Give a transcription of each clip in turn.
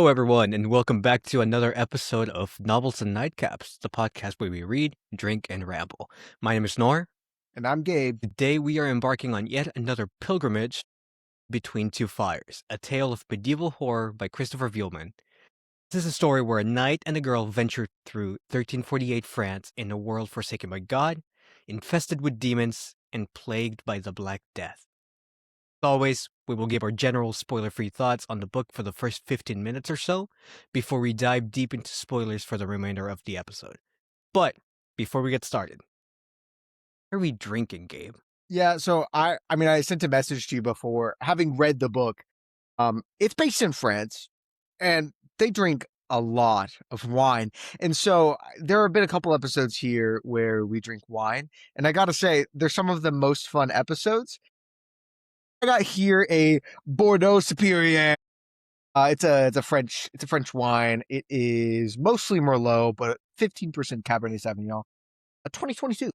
Hello, everyone, and welcome back to another episode of Novels and Nightcaps, the podcast where we read, drink, and ramble. My name is Nor. And I'm Gabe. Today, we are embarking on yet another pilgrimage between two fires, a tale of medieval horror by Christopher Vielman. This is a story where a knight and a girl venture through 1348 France in a world forsaken by God, infested with demons, and plagued by the Black Death. As always, we will give our general spoiler-free thoughts on the book for the first 15 minutes or so, before we dive deep into spoilers for the remainder of the episode. But, before we get started, what are we drinking, Gabe? Yeah, so I sent a message to you before, having read the book. It's based in France, and they drink a lot of wine. And so there have been a couple episodes here where we drink wine, and I gotta say, they're some of the most fun episodes. I got here a Bordeaux Superior. It's a French wine. It is mostly Merlot, but 15% Cabernet Sauvignon. A 2022.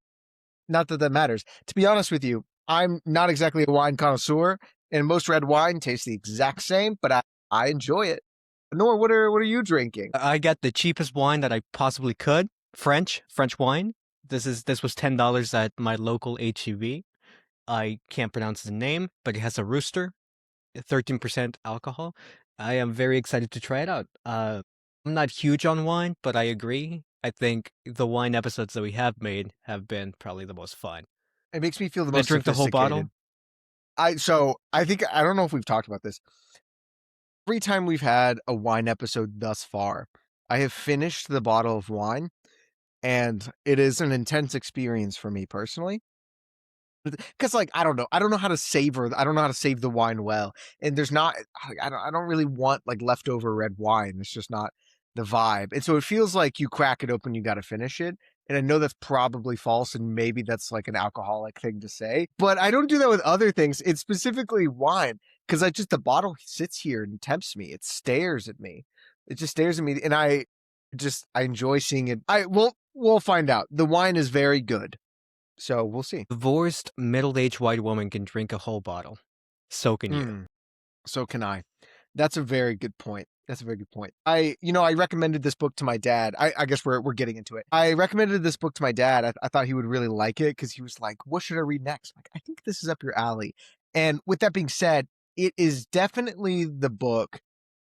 Not that that matters. To be honest with you, I'm not exactly a wine connoisseur, and most red wine tastes the exact same, but I enjoy it. Nor, what are you drinking? I got the cheapest wine that I possibly could. French wine. This was $10 at my local HEB. I can't pronounce the name, but it has a rooster, 13% alcohol. I am very excited to try it out. I'm not huge on wine, but I agree. I think the wine episodes that we have made have been probably the most fun. It makes me feel the Did I most drink the whole bottle? I don't know if we've talked about this. Every time we've had a wine episode thus far, I have finished the bottle of wine, and it is an intense experience for me personally. Because I don't know how to savor. I don't know how to save the wine well, and there's not. I don't really want like leftover red wine. It's just not the vibe, and so it feels like you crack it open, you got to finish it. And I know that's probably false, and maybe that's like an alcoholic thing to say, but I don't do that with other things. It's specifically wine because the bottle sits here and tempts me. It stares at me. It just stares at me, and I enjoy seeing it. We'll find out. The wine is very good. So we'll see. Divorced middle-aged white woman can drink a whole bottle. So can you. So can I. That's a very good point. I recommended this book to my dad. I guess we're getting into it. I recommended this book to my dad. I thought he would really like it because he was like, what should I read next? I'm like, I think this is up your alley. And with that being said, it is definitely the book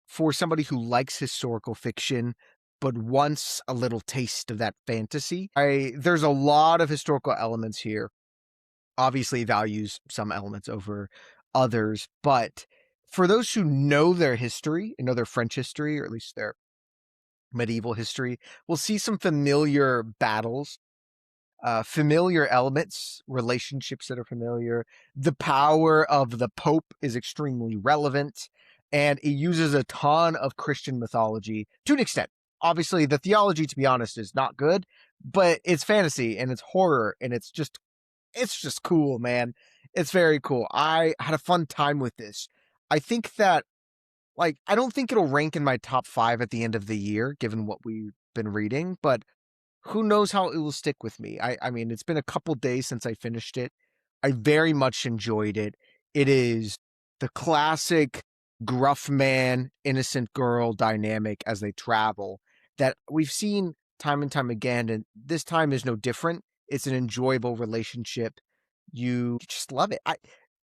for somebody who likes historical fiction but wants a little taste of that fantasy. There's a lot of historical elements here. Obviously values some elements over others, but for those who know their history and know their French history, or at least their medieval history, we'll see some familiar battles, familiar elements, relationships that are familiar. The power of the Pope is extremely relevant, and it uses a ton of Christian mythology to an extent. Obviously, the theology, to be honest, is not good, but it's fantasy and it's horror and it's just cool, man. It's very cool. I had a fun time with this. I think that, I don't think it'll rank in my top 5 at the end of the year, given what we've been reading, but who knows how it will stick with me. I mean, it's been a couple days since I finished it. I very much enjoyed it. It is the classic gruff man, innocent girl dynamic as they travel that we've seen time and time again, and this time is no different. It's an enjoyable relationship. You just love it.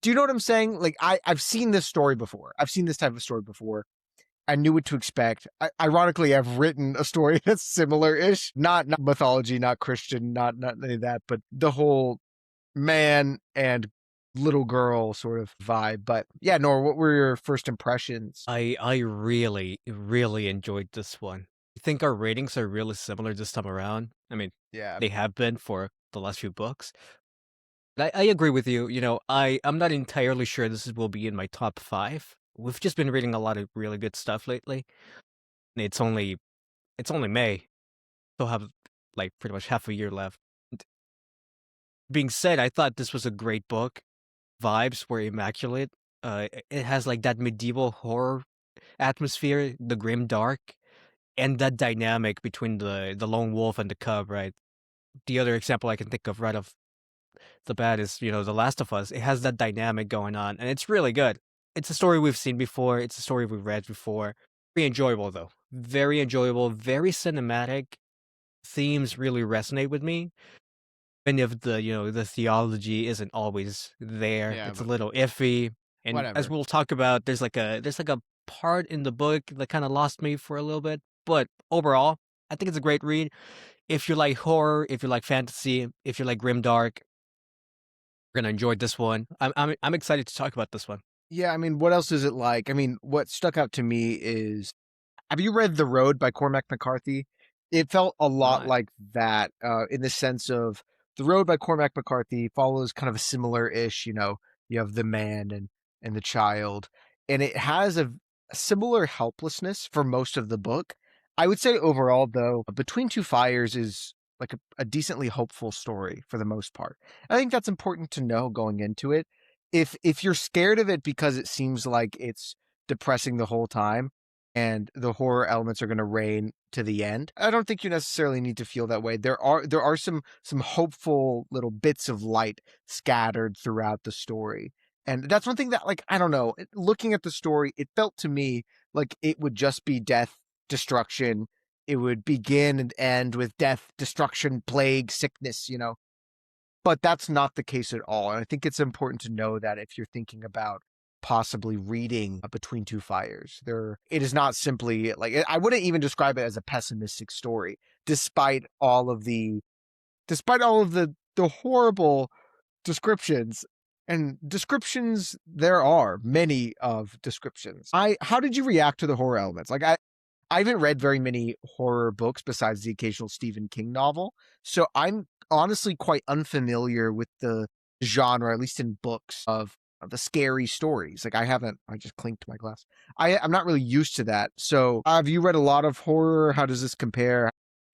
Do you know what I'm saying? I've seen this story before. I've seen this type of story before. I knew what to expect. Ironically, I've written a story that's similar-ish. Not mythology, not Christian, not any of that, but the whole man and little girl sort of vibe. But yeah, Nora, what were your first impressions? I really, really enjoyed this one. I think our ratings are really similar this time around. I mean, Yeah. they have been for the last few books. But I agree with you. I'm not entirely sure will be in my top 5. We've just been reading a lot of really good stuff lately. And it's only May. Still have pretty much half a year left. Being said, I thought this was a great book. Vibes were immaculate. It has that medieval horror atmosphere, the grim dark, and that dynamic between the lone wolf and the cub, right? The other example I can think of right off the bat is, The Last of Us. It has that dynamic going on, and it's really good. It's a story we've seen before. It's a story we've read before. Very enjoyable though. Very enjoyable, very cinematic. Themes really resonate with me. And if the theology isn't always there, Yeah, it's a but little iffy. And as whatever. we'll talk about, there's like a part in the book that kind of lost me for a little bit. But overall, I think it's a great read. If you like horror, if you like fantasy, if you like grimdark, you're gonna enjoy this one. I'm excited to talk about this one. Yeah, I mean, what else is it like? I mean, what stuck out to me is, have you read The Road by Cormac McCarthy? It felt a lot Not. like that, in the sense of The Road by Cormac McCarthy follows kind of a similar ish, you have the man and the child, and it has a similar helplessness for most of the book. I would say overall, though, Between Two Fires is like a decently hopeful story for the most part. I think that's important to know going into it. If you're scared of it because it seems like it's depressing the whole time, and the horror elements are going to reign to the end, I don't think you necessarily need to feel that way. There are some hopeful little bits of light scattered throughout the story. And that's one thing that, like, I don't know, looking at the story, it felt to me like it would just be death, destruction. It would begin and end with death, destruction, plague, sickness. But that's not the case at all. And I think it's important to know that if you're thinking about possibly reading Between Two Fires, it is not simply like, I wouldn't even describe it as a pessimistic story, despite all of the horrible descriptions. And descriptions, there are many of descriptions. I How did you react to the horror elements? Like, I haven't read very many horror books besides the occasional Stephen King novel, so I'm honestly quite unfamiliar with the genre, at least in books, of the scary stories. Like, I just clinked my glass. I'm not really used to that. So, have you read a lot of horror? How does this compare?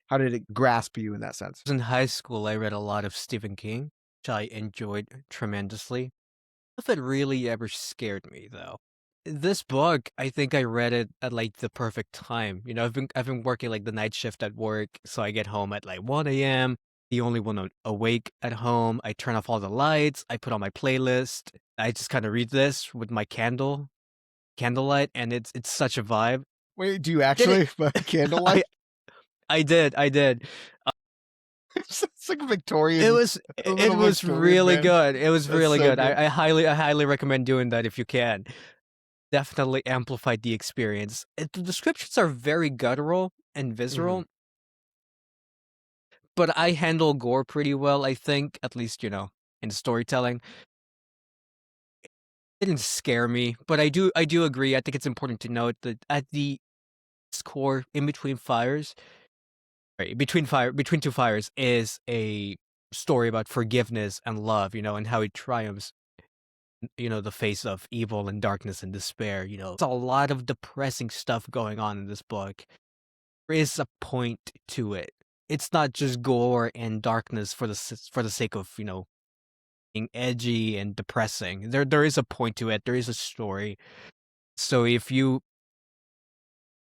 How did it grasp you in that sense? In high school, I read a lot of Stephen King, which I enjoyed tremendously. If it really ever scared me, though. This book, I think I read it at like the perfect time. I've been working like the night shift at work, so I get home at like 1 a.m. The only one awake at home. I turn off all the lights. I put on my playlist. I just kind of read this with my candlelight, and it's such a vibe. Wait, do you Did it? actually by I candlelight? I did. It's like a It Victorian, was a it little was Victorian really man. good. It was That's really so good. good. I highly recommend doing that if you can. Definitely amplified the experience. The descriptions are very guttural and Mhm. visceral, but I handle gore pretty well, I think, at least, in storytelling. It didn't scare me, but I do agree. I think it's important to note that at the core, In Between Fires, right, Between Two Fires is a story about forgiveness and love, and how it triumphs, the face of evil and darkness and despair. It's a lot of depressing stuff going on in this book. There is a point to it. It's not just gore and darkness for the sake of, being edgy and depressing. There is a point to it. There is a story. So if you're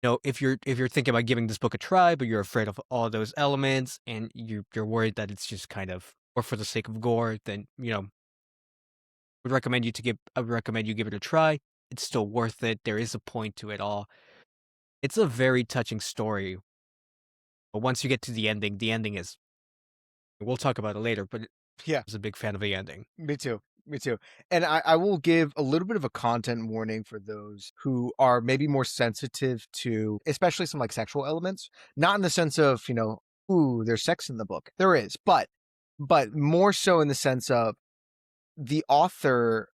thinking about giving this book a try, but you're afraid of all those elements and you're worried that it's just kind of or for the sake of gore, then I would recommend you give it a try. It's still worth it. There is a point to it all. It's a very touching story. But once you get to the ending is we'll talk about it later, but I Yeah. was a big fan of the ending. Me too. Me too. And I will give a little bit of a content warning for those who are maybe more sensitive to, especially some like sexual elements. Not in the sense of, ooh, there's sex in the book. There is, but more so in the sense of the author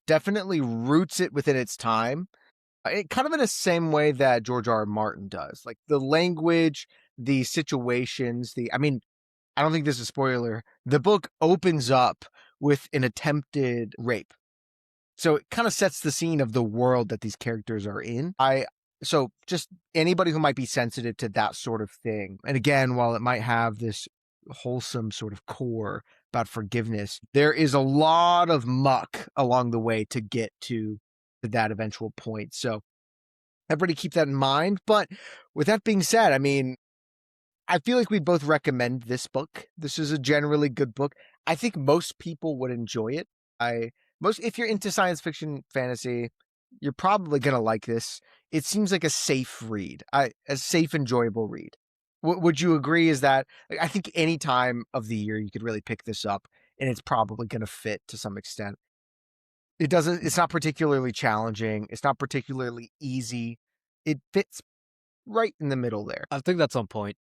definitely roots it within its time. Kind of in the same way that George R. R. Martin does. Like the language, the situations, I mean, I don't think this is a spoiler. The book opens up with an attempted rape. So it kind of sets the scene of the world that these characters are in. So just anybody who might be sensitive to that sort of thing. And again, while it might have this wholesome sort of core about forgiveness, there is a lot of muck along the way to get to that eventual point. So everybody keep that in mind. But with that being said, I mean, I feel like we both recommend this book. This is a generally good book. I think most people would enjoy it. I If you're into science fiction fantasy, you're probably gonna like this. it seems like a safe read, a safe, enjoyable read. Would you agree? Is that like, I think any time of the year you could really pick this up, and it's probably going to fit to some extent. It doesn't. It's not particularly challenging. It's not particularly easy. It fits right in the middle there. I think that's on point.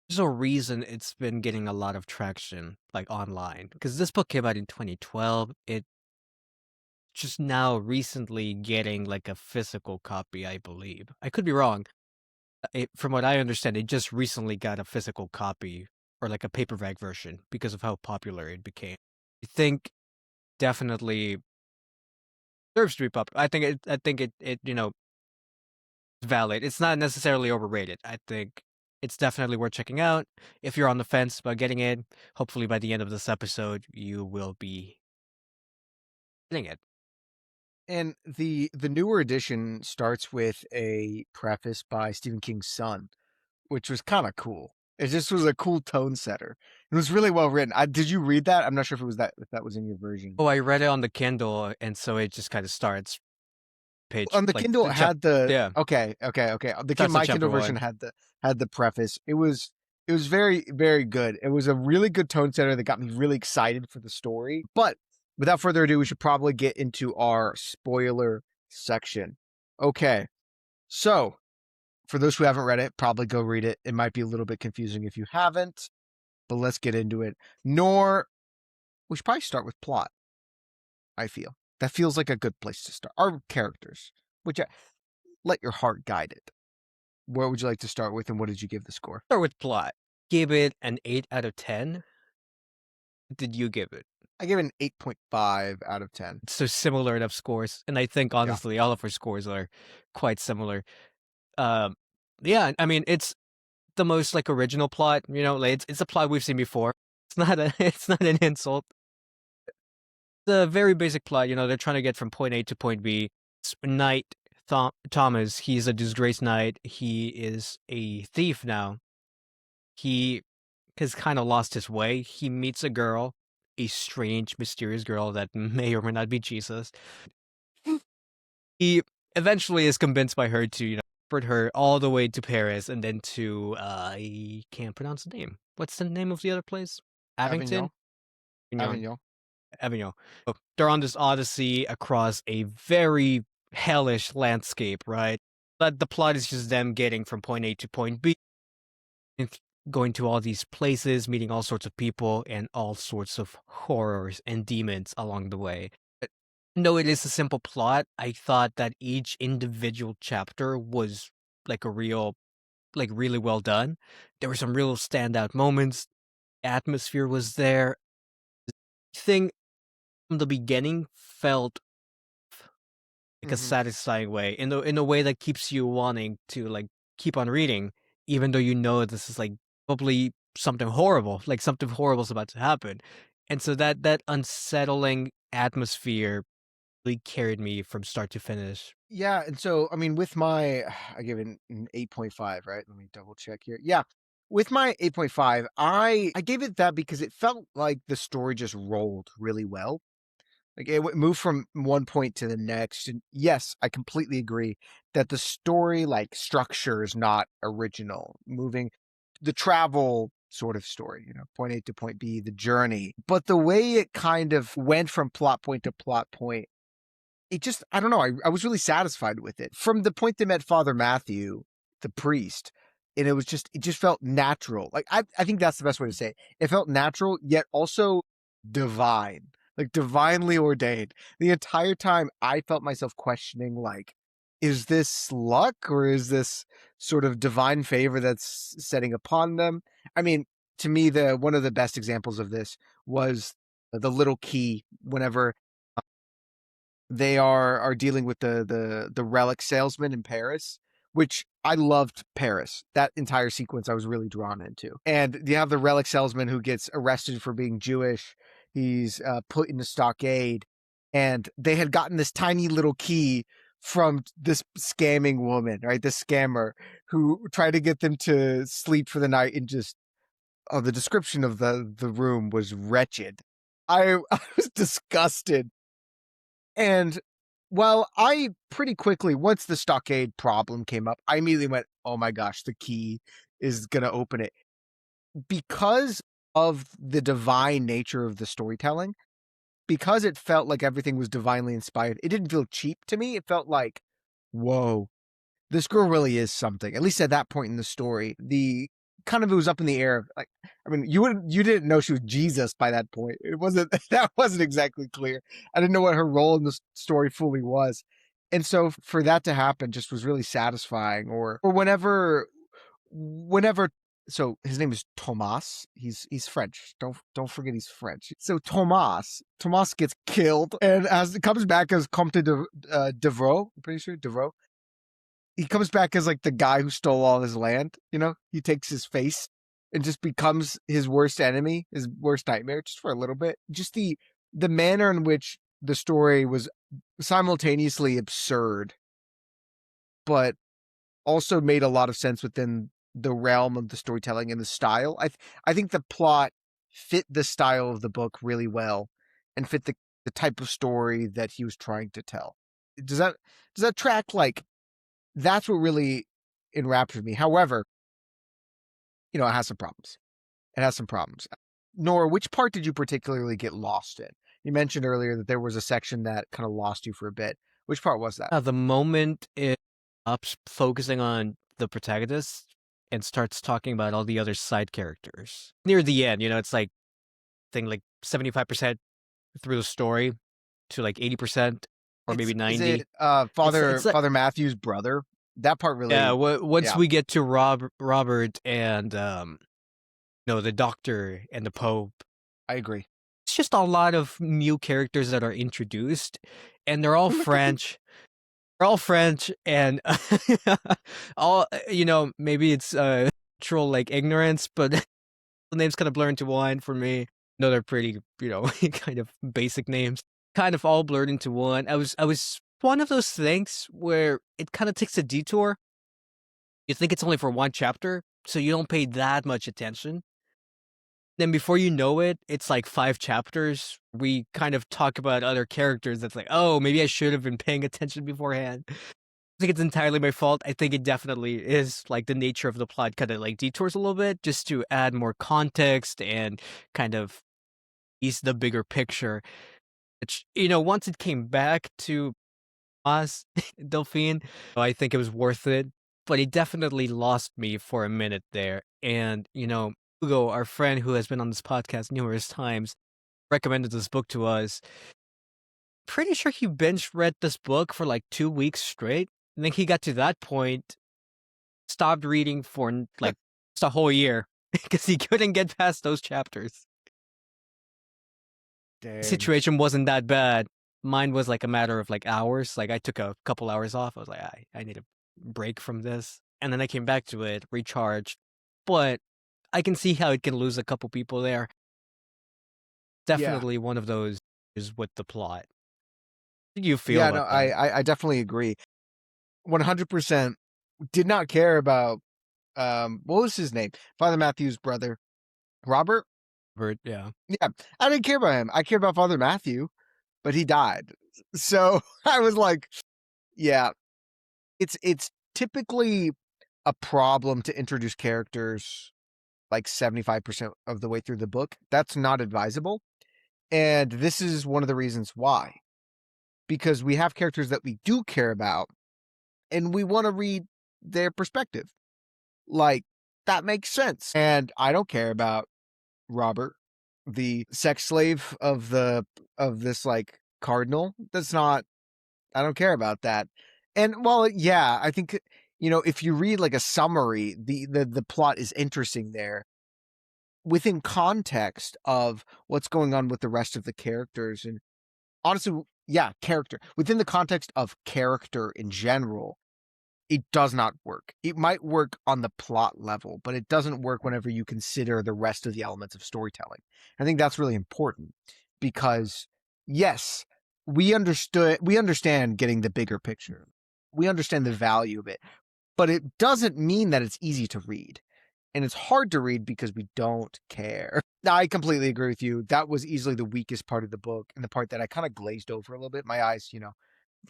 There's a reason it's been getting a lot of traction, like, online, because this book came out in 2012. It just now recently getting, like, a physical copy, I believe. I could be wrong. From what I understand, it just recently got a physical copy or, like, a paperback version because of how popular it became. I think definitely deserves to be popular. I think it, valid. It's not necessarily overrated. I think it's definitely worth checking out. If you're on the fence about getting it, hopefully by the end of this episode, you will be getting it. And the newer edition starts with a preface by Stephen King's son, which was kind of cool. It just was a cool tone setter. It was really well written. Did you read that? I'm not sure if that was in your version. Oh, I read it on the Kindle, and so it just kind of starts page On the like Kindle, the it chap. had the Yeah, okay. starts at My Kindle chapter version one. had the preface. It was very good. It was a really good tone setter that got me really excited for the story. But without further ado, we should probably get into our spoiler section. Okay, so for those who haven't read it, probably go read it. It might be a little bit confusing if you haven't, but let's get into it. Nor we should probably start with plot. I feel that feels like a good place to start. Our characters, which let your heart guide it. What would you like to start with, and what did you give the score? Start with plot. Give it an 8 out of 10. What did you give it? I gave it an 8.5 out of 10. So similar enough scores, and I think Yeah. honestly all of our scores are quite similar. Um, yeah, I mean it's the most like original plot. Like, it's a plot we've seen before. It's not a it's not an insult. The very basic plot. They're trying to get from point A to point B. Knight Thomas. He's a disgraced knight. He is a thief now. He has kind of lost his way. He meets a girl, a strange, mysterious girl that may or may not be Jesus. He eventually is convinced by her to, transport her all the way to Paris and then to, I can't pronounce the name. What's the name of the other place? Abington? Avignon. Avignon. Avignon. Avignon. So they're on this odyssey across a very hellish landscape, right? But the plot is just them getting from point A to point B, and going to all these places, meeting all sorts of people, and all sorts of horrors and demons along the way. No, it is a simple plot. I thought that each individual chapter was like really well done. There were some real standout moments. Atmosphere was there. Thing from the beginning felt like a Mm-hmm. satisfying way in a way that keeps you wanting to like keep on reading, even though this is like probably something horrible is about to happen. And so that unsettling atmosphere really carried me from start to finish. Yeah, and so I mean, with my, I gave it an 8.5, right? Let me double check here. Yeah, with my 8.5, I gave it that because it felt like the story just rolled really well. Like it moved from one point to the next. And yes, I completely agree that the story like structure is not original. Moving the travel sort of story, point A to point B, the journey. But the way it kind of went from plot point to plot point, it just, I don't know. I was really satisfied with it. From the point they met Father Matthew, the priest, and it just felt natural. Like, I think that's the best way to say it. It felt natural, yet also divine, like divinely ordained. The entire time I felt myself questioning, like, is this luck or is this sort of divine favor that's setting upon them? I mean, to me, one of the best examples of this was the little key whenever they are dealing with the relic salesman in Paris, which I loved Paris. That entire sequence I was really drawn into. And you have the relic salesman who gets arrested for being Jewish. He's put in the stockade, and they had gotten this tiny little key from this scamming woman, right? This scammer who tried to get them to sleep for the night, and just the description of the room was wretched. I I was disgusted. And Well, I pretty quickly, once the stockade problem came up, I immediately went, "Oh my gosh, the key is gonna open it." Because of the divine nature of the storytelling, because it felt like everything was divinely inspired, it didn't feel cheap to me. It felt like, "Whoa, this girl really is something." At least at that point in the story, the kind of it was up in the air. Like, I mean, you didn't know she was Jesus by that point. It wasn't that wasn't exactly clear. I didn't know what her role in the story fully was, and so for that to happen just was really satisfying. Or whenever. So his name is Thomas. He's French. Don't forget he's French. So Thomas gets killed and as comes back as Comte de Devreux. I'm pretty sure Devreux. He comes back as like the guy who stole all his land. You know, he takes his face and just becomes his worst enemy, his worst nightmare, just for a little bit. Just the manner in which the story was simultaneously absurd, but also made a lot of sense within the realm of the storytelling and the style. I think the plot fit the style of the book really well and fit the type of story that he was trying to tell. Does that does that track? Like, that's what really enraptured me. However, it has some problems. It has some problems. Nora, which part did you particularly get lost in? You mentioned earlier that there was a section that kind of lost you for a bit. Which part was that? The moment it stops focusing on the protagonist and starts talking about all the other side characters. Near the end, it's like thing like 75% through the story to like 80% or maybe Is it 90. It's like Father Matthew's brother? That part yeah, really, once yeah, we get to Robert and no, the Doctor and the Pope, I agree. it's just a lot of new characters that are introduced, and they're all French. They're all French, and all maybe it's cultural like ignorance, but the names kind of blur into one for me. No, they're pretty, kind of basic names, kind of all blurred into one. I was one of those things where it kind of takes a detour. You think it's only for one chapter, so you don't pay that much attention. Then before you know it, it's like 5 chapters. We kind of talk about other characters that's like, "Oh, maybe I should have been paying attention beforehand." I think it's entirely my fault. I think it definitely is, like, the nature of the plot kinda, like, detours a little bit just to add more context and kind of ease the bigger picture, which, once it came back to us, Delphine, I think it was worth it, but it definitely lost me for a minute there, and, Hugo, our friend who has been on this podcast numerous times, recommended this book to us. Pretty sure he binge read this book for, like, 2 weeks straight, and then he got to that point, stopped reading for, like, just a whole year because he couldn't get past those chapters. Dang. Situation wasn't that bad. Mine was, like, a matter of, like, hours, like, I took a couple hours off, I was like, I need a break from this," and then I came back to it, recharged, but I can see how it can lose a couple people there. Yeah. Definitely one of those is with the plot. How do you feel Yeah, no, about that? I definitely agree. 100% did not care about what was his name? Father Matthew's brother, Robert? But yeah. Yeah, I didn't care about him. I cared about Father Matthew, but he died. So I was like, yeah, it's typically a problem to introduce characters like 75% of the way through the book. That's not advisable. And this is one of the reasons why. Because we have characters that we do care about and we want to read their perspective. Like, that makes sense. And I don't care about Robert, the sex slave of this like cardinal. That's not I don't care about that. And well, yeah, I think if you read like a summary, the plot is interesting there within context of what's going on with the rest of the characters. And honestly, yeah, character within the context of character in general, it does not work. It might work on the plot level, but it doesn't work whenever you consider the rest of the elements of storytelling. I think that's really important because yes, we understand getting the bigger picture. We understand the value of it, but it doesn't mean that it's easy to read. And it's hard to read because we don't care. I completely agree with you. That was easily the weakest part of the book and the part that I kind of glazed over a little bit. My eyes,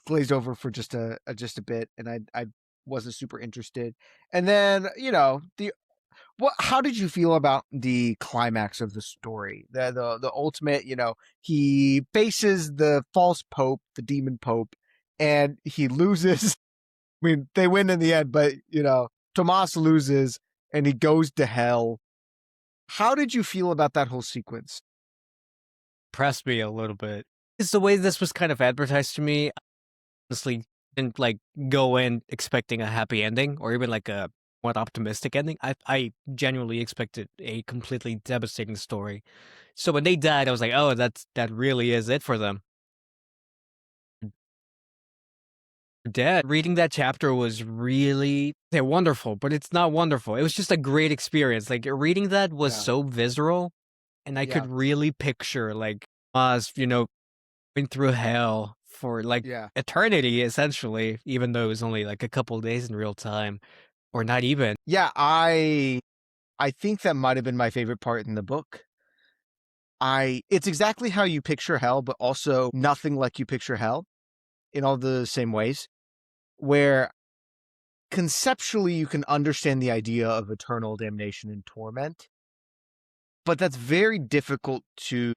glazed over for just a bit, and I wasn't super interested. And then the what? How did you feel about the climax of the story? The ultimate. He faces the false pope, the demon pope, and he loses. I mean, they win in the end, but Tomas loses and he goes to hell. How did you feel about that whole sequence? Pressed me a little bit. It's the way this was kind of advertised to me. Honestly, didn't like go in expecting a happy ending or even like a what optimistic ending. I genuinely expected a completely devastating story. So when they died, I was like, oh, that really is it for them. Dead. Reading that chapter was really they're wonderful, but it's not wonderful. It was just a great experience. Like reading that was Yeah, so visceral, and I yeah, could really picture like us, going through hell for like yeah, eternity, essentially, even though it was only like a couple days in real time, or not even. yeah. I think that might have been my favorite part in the book. It's exactly how you picture hell, but also nothing like you picture hell in all the same ways. Where conceptually you can understand the idea of eternal damnation and torment, but that's very difficult to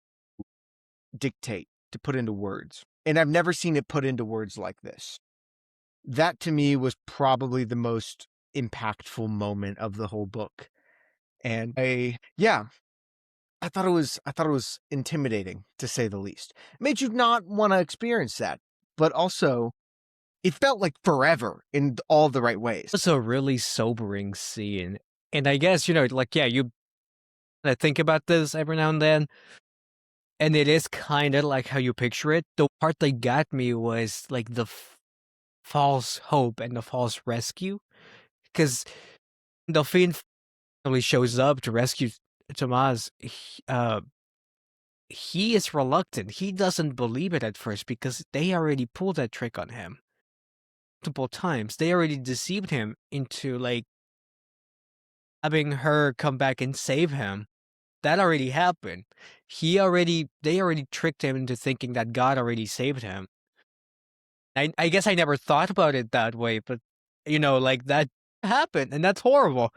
dictate, to put into words. And I've never seen it put into words like this. That to me was probably the most impactful moment of the whole book. And yeah, I thought it was intimidating to say the least. It made you not want to experience that, but also it felt like forever in all the right ways. It's a really sobering scene, and I guess like yeah, you think about this every now and then, and it is kind of like how you picture it. The part that got me was like the false hope and the false rescue, because Delphine finally shows up to rescue Tomas. He is reluctant. He doesn't believe it at first because they already pulled that trick on him multiple times. They already deceived him into like having her come back and save him. That already happened. They already tricked him into thinking that God already saved him. I guess I never thought about it that way, but like that happened, and that's horrible.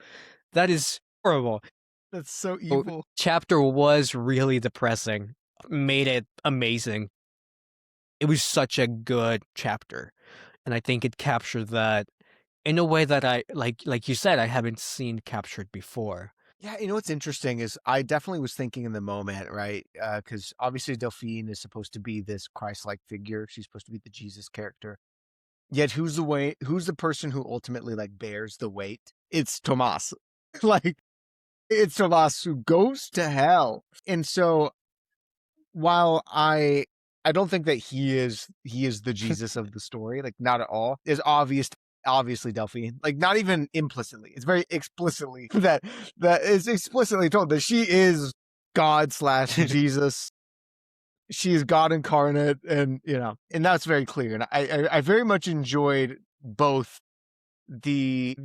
That is horrible. That's so Oh, evil. chapter was really depressing. Made it amazing. It was such a good chapter, and I think it captured that in a way that I like you said, I haven't seen captured before. Yeah, what's interesting is I definitely was thinking in the moment, right? Because obviously Delphine is supposed to be this Christ-like figure. She's supposed to be the Jesus character. Yet who's the person who ultimately like bears the weight? It's Tomas. Like it's Tomas who goes to hell. And so while I don't think that he is the Jesus of the story, like not at all. Is obviously Delphine, like not even implicitly. It's very explicitly that is explicitly told that she is God slash Jesus. She is God incarnate, and and that's very clear. And I very much enjoyed both the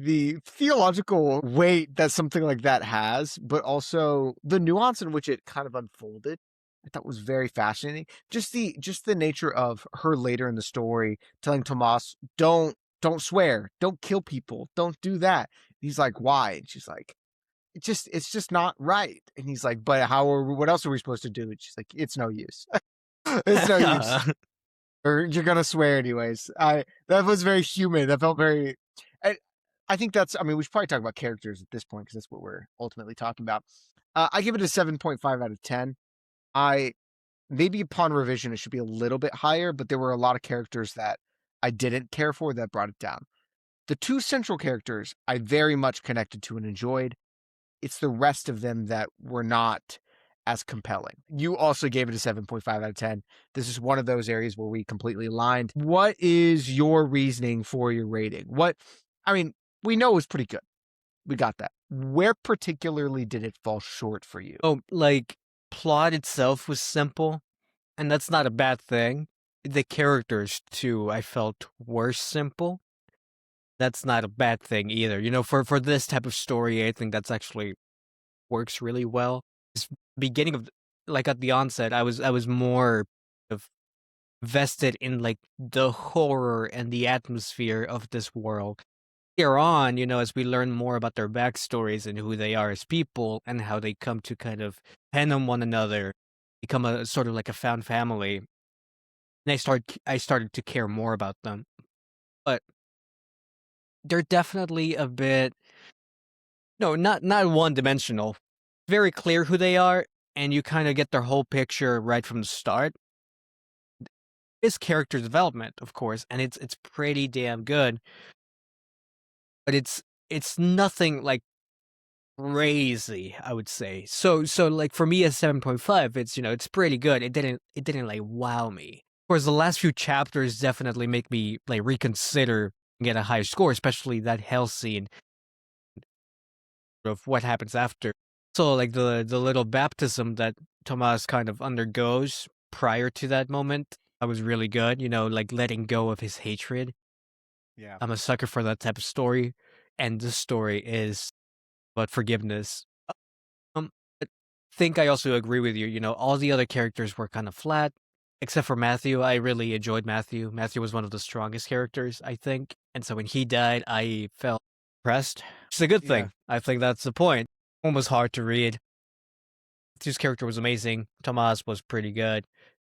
theological weight that something like that has, but also the nuance in which it kind of unfolded. I thought was very fascinating. Just the nature of her later in the story telling Tomas, don't swear, don't kill people, don't do that. He's like, why? And she's like, it's just not right. And he's like, but what else are we supposed to do? And she's like, it's no use. It's no use. Or you're gonna swear anyways. That was very human. That felt very. I, I think that's. I mean, we should probably talk about characters at this point because that's what we're ultimately talking about. I give it a 7.5 out of 10. I maybe upon revision it should be a little bit higher, but there were a lot of characters that I didn't care for that brought it down. The two central characters I very much connected to and enjoyed. It's the rest of them that were not as compelling. You also gave it a 7.5 out of 10. This is one of those areas where we completely aligned. What is your reasoning for your rating? I mean, we know it was pretty good. We got that. Where particularly did it fall short for you? Oh, like plot itself was simple, and that's not a bad thing. The characters too, I felt were simple. That's not a bad thing either. For this type of story, I think that's actually works really well. Beginning of like at the onset, I was more of vested in like the horror and the atmosphere of this world. Here on, as we learn more about their backstories and who they are as people and how they come to kind of depend on one another, become a sort of like a found family. And I started to care more about them. But they're definitely a bit no, not one dimensional. Very clear who they are, and you kind of get their whole picture right from the start. It's character development, of course, and it's pretty damn good. But it's nothing like crazy, I would say. So like for me, a 7.5, it's pretty good. It didn't like wow me. Of course, the last few chapters definitely make me like reconsider and get a higher score, especially that hell scene of what happens after. So like the little baptism that Tomas kind of undergoes prior to that moment, that was really good. Like letting go of his hatred. Yeah. I'm a sucker for that type of story, and this story is about forgiveness. Um, I think I also agree with you. All the other characters were kind of flat, except for Matthew. I really enjoyed Matthew. Matthew was one of the strongest characters, I think. And so when he died, I felt depressed. Which is a good Yeah. thing. I think that's the point. One was hard to read. Matthew's character was amazing. Tomas was pretty good.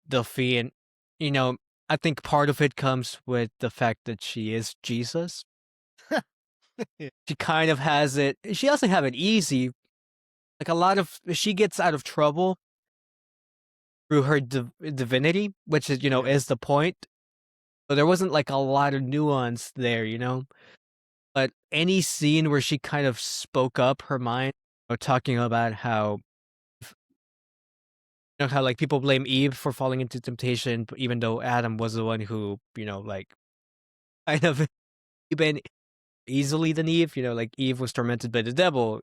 Delphine, you know, I think part of it comes with the fact that she is Jesus. Yeah. She kind of has it. She doesn't have it easy. Like a lot of she gets out of trouble through her divinity, which is Yeah. is the point. So there wasn't like a lot of nuance there. But any scene where she kind of spoke up her mind, talking about how like people blame Eve for falling into temptation, but even though Adam was the one who like kind of been easily than Eve. Like Eve was tormented by the devil,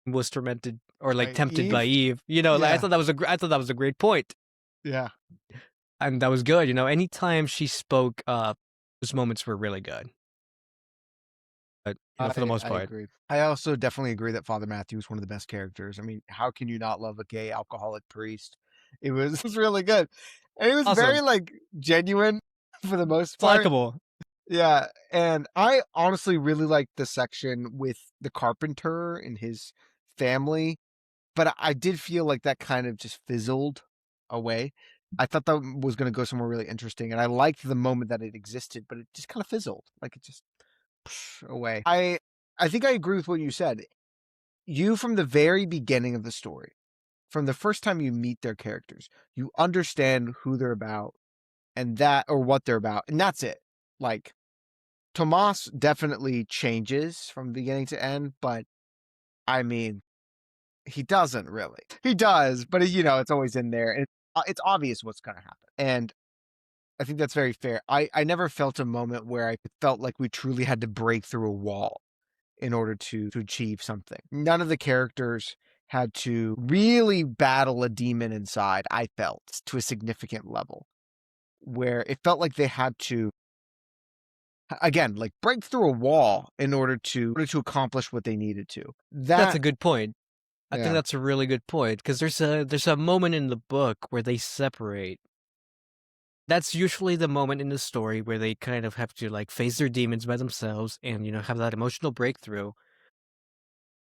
was tormented or like By tempted by Eve. Eve. Like, Yeah. I thought that was a great point. Yeah. And that was good. Anytime she spoke up, those moments were really good. But for the most I part, agree. I also definitely agree that Father Matthew is one of the best characters. I mean, how can you not love a gay alcoholic priest? It was it was really good. And it was very awesome. like genuine for the most It's part. likable. Yeah, and I honestly really liked the section with the carpenter and his family, but I did feel like that kind of just fizzled away. I thought that was going to go somewhere really interesting, and I liked the moment that it existed, but it just kind of fizzled, like it just away. I think I agree with what you said. You from the very beginning of the story, from the first time you meet their characters, you understand who they're about and that or what they're about, and that's it. Like Tomas definitely changes from beginning to end, but I mean, he doesn't really. He does, but it's always in there, and it's obvious what's going to happen. And I think that's very fair. I never felt a moment where I felt like we truly had to break through a wall in order to achieve something. None of the characters had to really battle a demon inside, I felt, to a significant level, where it felt like they had to again, like break through a wall in order to accomplish what they needed to. That's a That good point. I think yeah. that's a really good point because there's a moment in the book where they separate. That's usually the moment in the story where they kind of have to like face their demons by themselves and have that emotional breakthrough.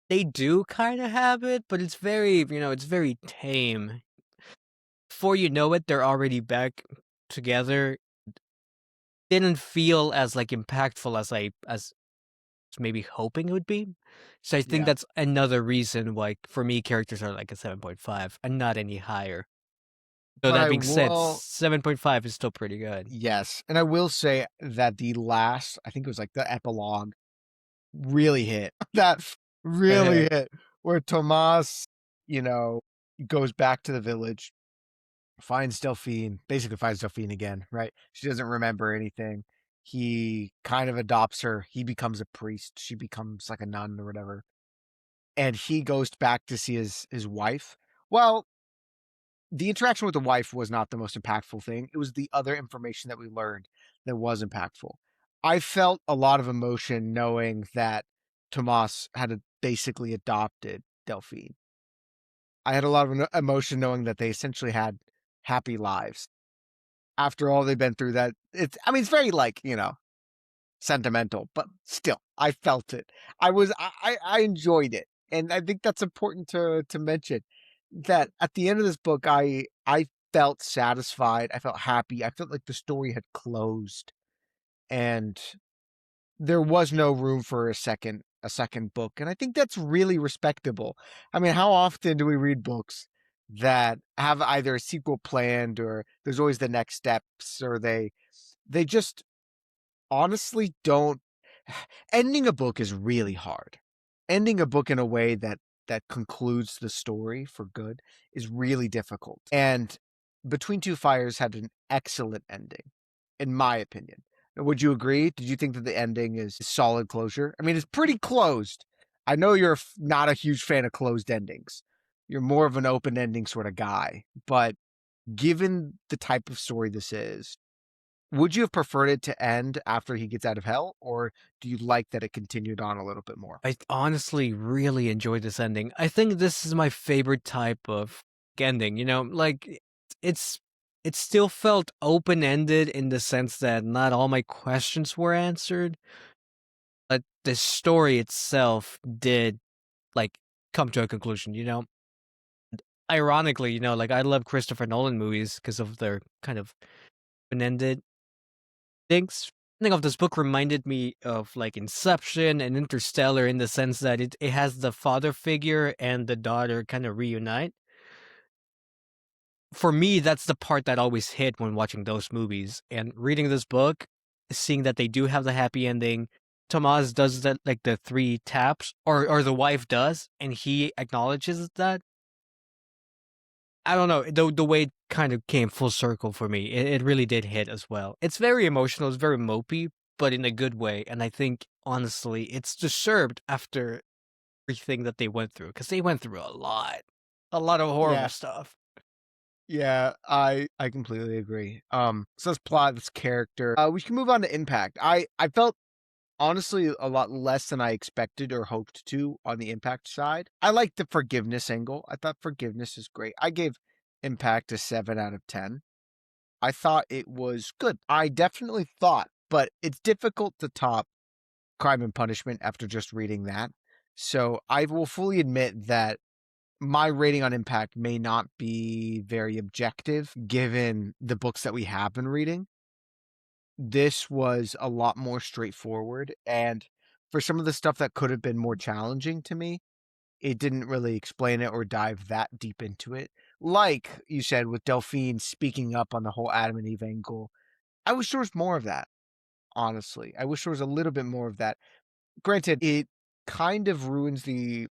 They do kind of have it, but it's very tame. Before you know it, they're already back together. Didn't feel as like impactful as maybe hoping it would be. So I think Yeah. that's another reason why for me characters are like a 7.5 and not any higher. So But that I being said, will 7.5 is still pretty good. yes, and I will say that the last, I think it was like the epilogue really hit. That really hit where Tomas, you know, goes back to the village, basically finds Delphine again, right? She doesn't remember anything. He kind of adopts her. He becomes a priest. She becomes like a nun or whatever. And he goes back to see his wife. Well, the interaction with the wife was not the most impactful thing. It was the other information that we learned that was impactful. I felt a lot of emotion knowing that Tomas had basically adopted Delphine. I had a lot of emotion knowing that they essentially had happy lives. after all they've been through. That it's, I mean, it's very like, sentimental, but still, I felt it. I enjoyed it, and I think that's important to mention. That at the end of this book, I felt satisfied. I felt happy. I felt like the story had closed, and there was no room for a second book, and I think that's really respectable. I mean, how often do we read books that have either a sequel planned, or there's always the next steps, or they just honestly don't. Ending a book is really hard. Ending a book in a way that concludes the story for good is really difficult. And Between Two Fires had an excellent ending, in my opinion. Would you agree? Did you think that the ending is solid closure? I mean, it's pretty closed. I know you're not a huge fan of closed endings. You're more of an open ending sort of guy. But given the type of story this is, would you have preferred it to end after he gets out of hell, or do you like that it continued on a little bit more? I honestly really enjoyed this ending. I think this is my favorite type of ending, like it's it still felt open-ended in the sense that not all my questions were answered, but the story itself did like come to a conclusion. Ironically, like I love Christopher Nolan movies because of their kind of open-ended things. Ending of this book reminded me of like Inception and Interstellar in the sense that it has the father figure and the daughter kind of reunite. For me, that's the part that always hit when watching those movies. And reading this book, seeing that they do have the happy ending, Tomas does that like the three taps, or the wife does, and he acknowledges that. I don't know, the way it kind of came full circle for me, it really did hit as well. It's very emotional, it's very mopey, but in a good way, and I think, honestly, it's deserved after everything that they went through, because they went through a lot. A lot of horrible Yeah, stuff. yeah, I completely agree. So let's plot this character. We can move on to impact. I felt honestly a lot less than I expected or hoped to on the impact side. I like the forgiveness angle. I thought forgiveness is great. I gave impact a 7 out of 10. I thought it was good. I definitely thought, but it's difficult to top Crime and Punishment after just reading that. So I will fully admit that my rating on Impact may not be very objective given the books that we have been reading. This was a lot more straightforward. And for some of the stuff that could have been more challenging to me, it didn't really explain it or dive that deep into it. Like you said, with Delphine speaking up on the whole Adam and Eve angle, I wish there was more of that, honestly. I wish there was a little bit more of that. Granted, it kind of ruins I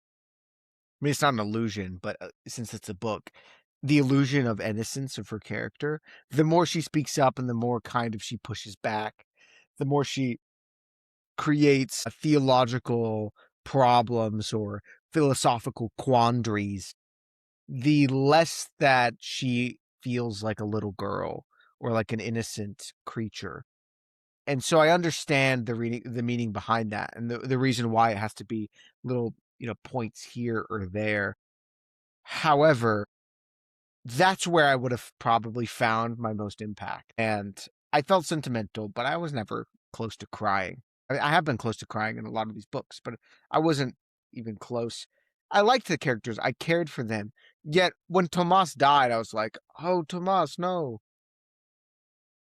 mean, it's not an illusion, but since it's a book, the illusion of innocence of her character. The more she speaks up and the more kind of she pushes back, the more she creates theological problems or philosophical quandaries, the less that she feels like a little girl or like an innocent creature. And so I understand the meaning behind that, and the reason why it has to be little, points here or there. However, that's where I would have probably found my most impact. And I felt sentimental, but I was never close to crying. I have been close to crying in a lot of these books, but I wasn't even close. I liked the characters. I cared for them. Yet when Tomas died, I was like, "Oh, Tomas, no!"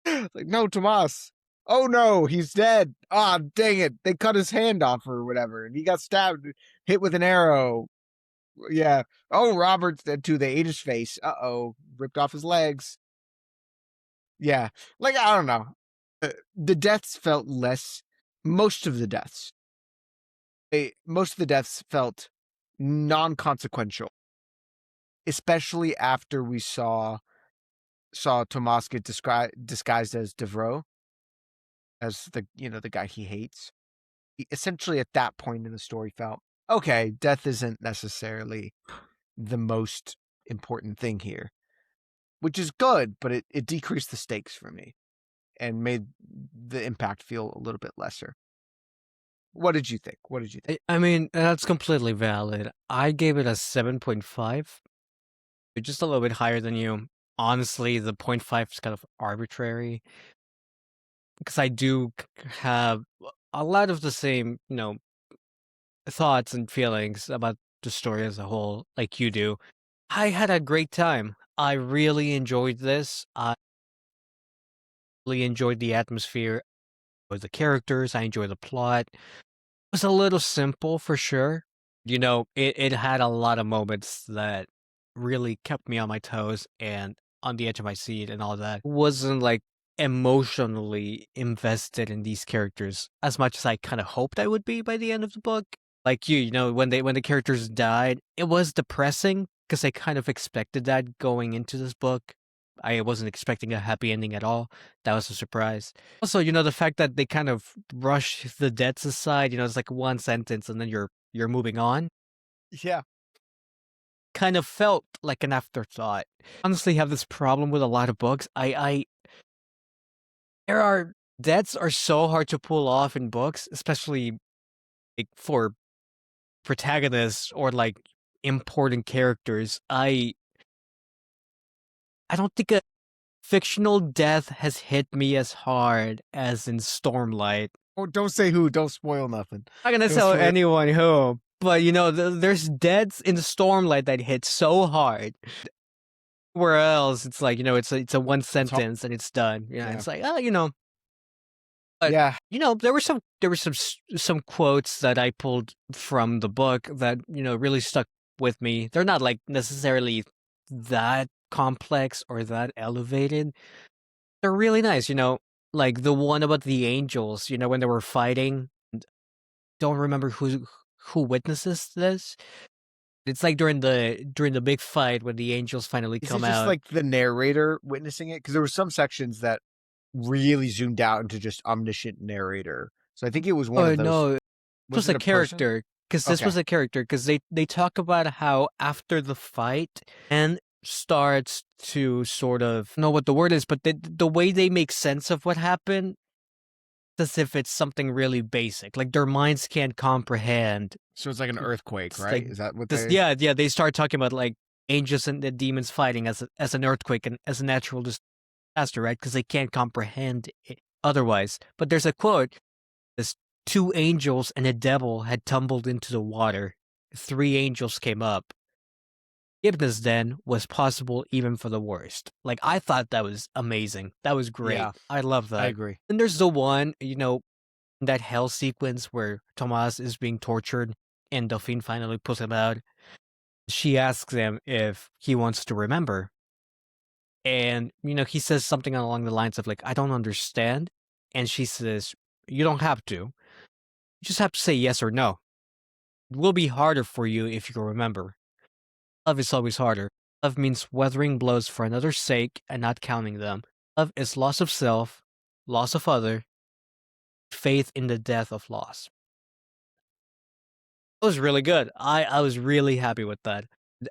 Like, "No, Tomas! Oh no, he's dead! Ah, dang it! They cut his hand off or whatever, and he got stabbed, hit with an arrow. Yeah. Oh, Robert's dead too. They ate his face. Uh-oh. Ripped off his legs. Yeah. Like, I don't know. The deaths felt less. Most of the deaths. Most of the deaths felt non-consequential, especially after we saw Tomas get disguised as Devro, as the guy he hates. Essentially, at that point in the story, felt okay. Death isn't necessarily the most important thing here, which is good, but it decreased the stakes for me and made the impact feel a little bit lesser. What did you think? What did you think? I mean, that's completely valid. I gave it a 7.5, just a little bit higher than you. Honestly, the point 0.5 is kind of arbitrary because I do have a lot of the same, thoughts and feelings about the story as a whole, like you do. I had a great time. I really enjoyed this. I really enjoyed the atmosphere, with the characters. I enjoyed the plot. It was a little simple for sure. It had a lot of moments that really kept me on my toes and on the edge of my seat and all that. Wasn't like emotionally invested in these characters as much as I kind of hoped I would be by the end of the book. Like when the characters died, it was depressing because I kind of expected that going into this book. I wasn't expecting a happy ending at all. That was a surprise. Also, the fact that they kind of rush the deaths aside, it's like one sentence and then you're moving on, Yeah. kind of felt like an afterthought. Honestly, have this problem with a lot of books. I there are deaths are so hard to pull off in books, especially like for protagonists or like important characters. I don't think a fictional death has hit me as hard as in Stormlight. Oh, don't say who. Don't spoil nothing. I'm not gonna Don't tell spoil. anyone who, but there's deaths in Stormlight that hit so hard. Where else it's like it's a one It's hard. sentence and it's done. Yeah, Yeah. it's like but Yeah. there were some quotes that I pulled from the book that really stuck with me. They're not like necessarily that complex or that elevated. They're really nice. Like the one about the angels. When they were fighting. Don't remember who witnesses this. It's like during the big fight when the angels finally Is it come just out. like the narrator witnessing it? Because there were some sections that really zoomed out into just omniscient narrator. So I think it was one Oh of those. no, this Was was it a a person? character because this Okay. was a character because they talk about how after the fight and starts to sort of know what the word is, but the way they make sense of what happened, as if it's something really basic, like their minds can't comprehend. So it's like an earthquake, It's like right? Is that what this, they? yeah, yeah. They start talking about like angels and the demons fighting as an earthquake and as a natural disaster, right? Because they can't comprehend it otherwise. But there's a quote: "This two angels and a devil had tumbled into the water. Three angels came up. Forgiveness then was possible even for the worst." Like I thought that was amazing. That was Yeah, great. I love I that. agree. And there's the one, that hell sequence where Tomas is being tortured and Delphine finally pulls him out. She asks him if he wants to remember. And, he says something along the lines of like, "I don't understand." And she says, "You don't have to. You just have to say yes or no. It will be harder for you if you remember. Love is always harder. Love means weathering blows for another's sake and not counting them. Love is loss of self, loss of other, faith in the death of loss." It was really good. I was really happy with that.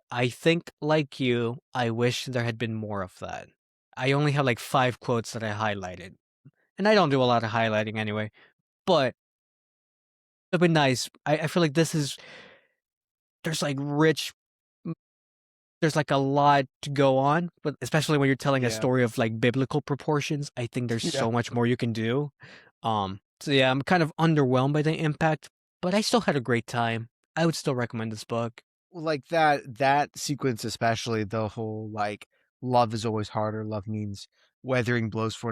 I think, like you, I wish there had been more of that. I only have like 5 quotes that I highlighted, and I don't do a lot of highlighting anyway, but it'd been nice. I feel like there's like there's like a lot to go on, but especially when you're telling a Yeah, story of like biblical proportions, I think there's yeah. so much more you can do. So yeah, I'm kind of underwhelmed by the impact, but I still had a great time. I would still recommend this book. Like that sequence, especially the whole like love is always harder. Love means weathering blows for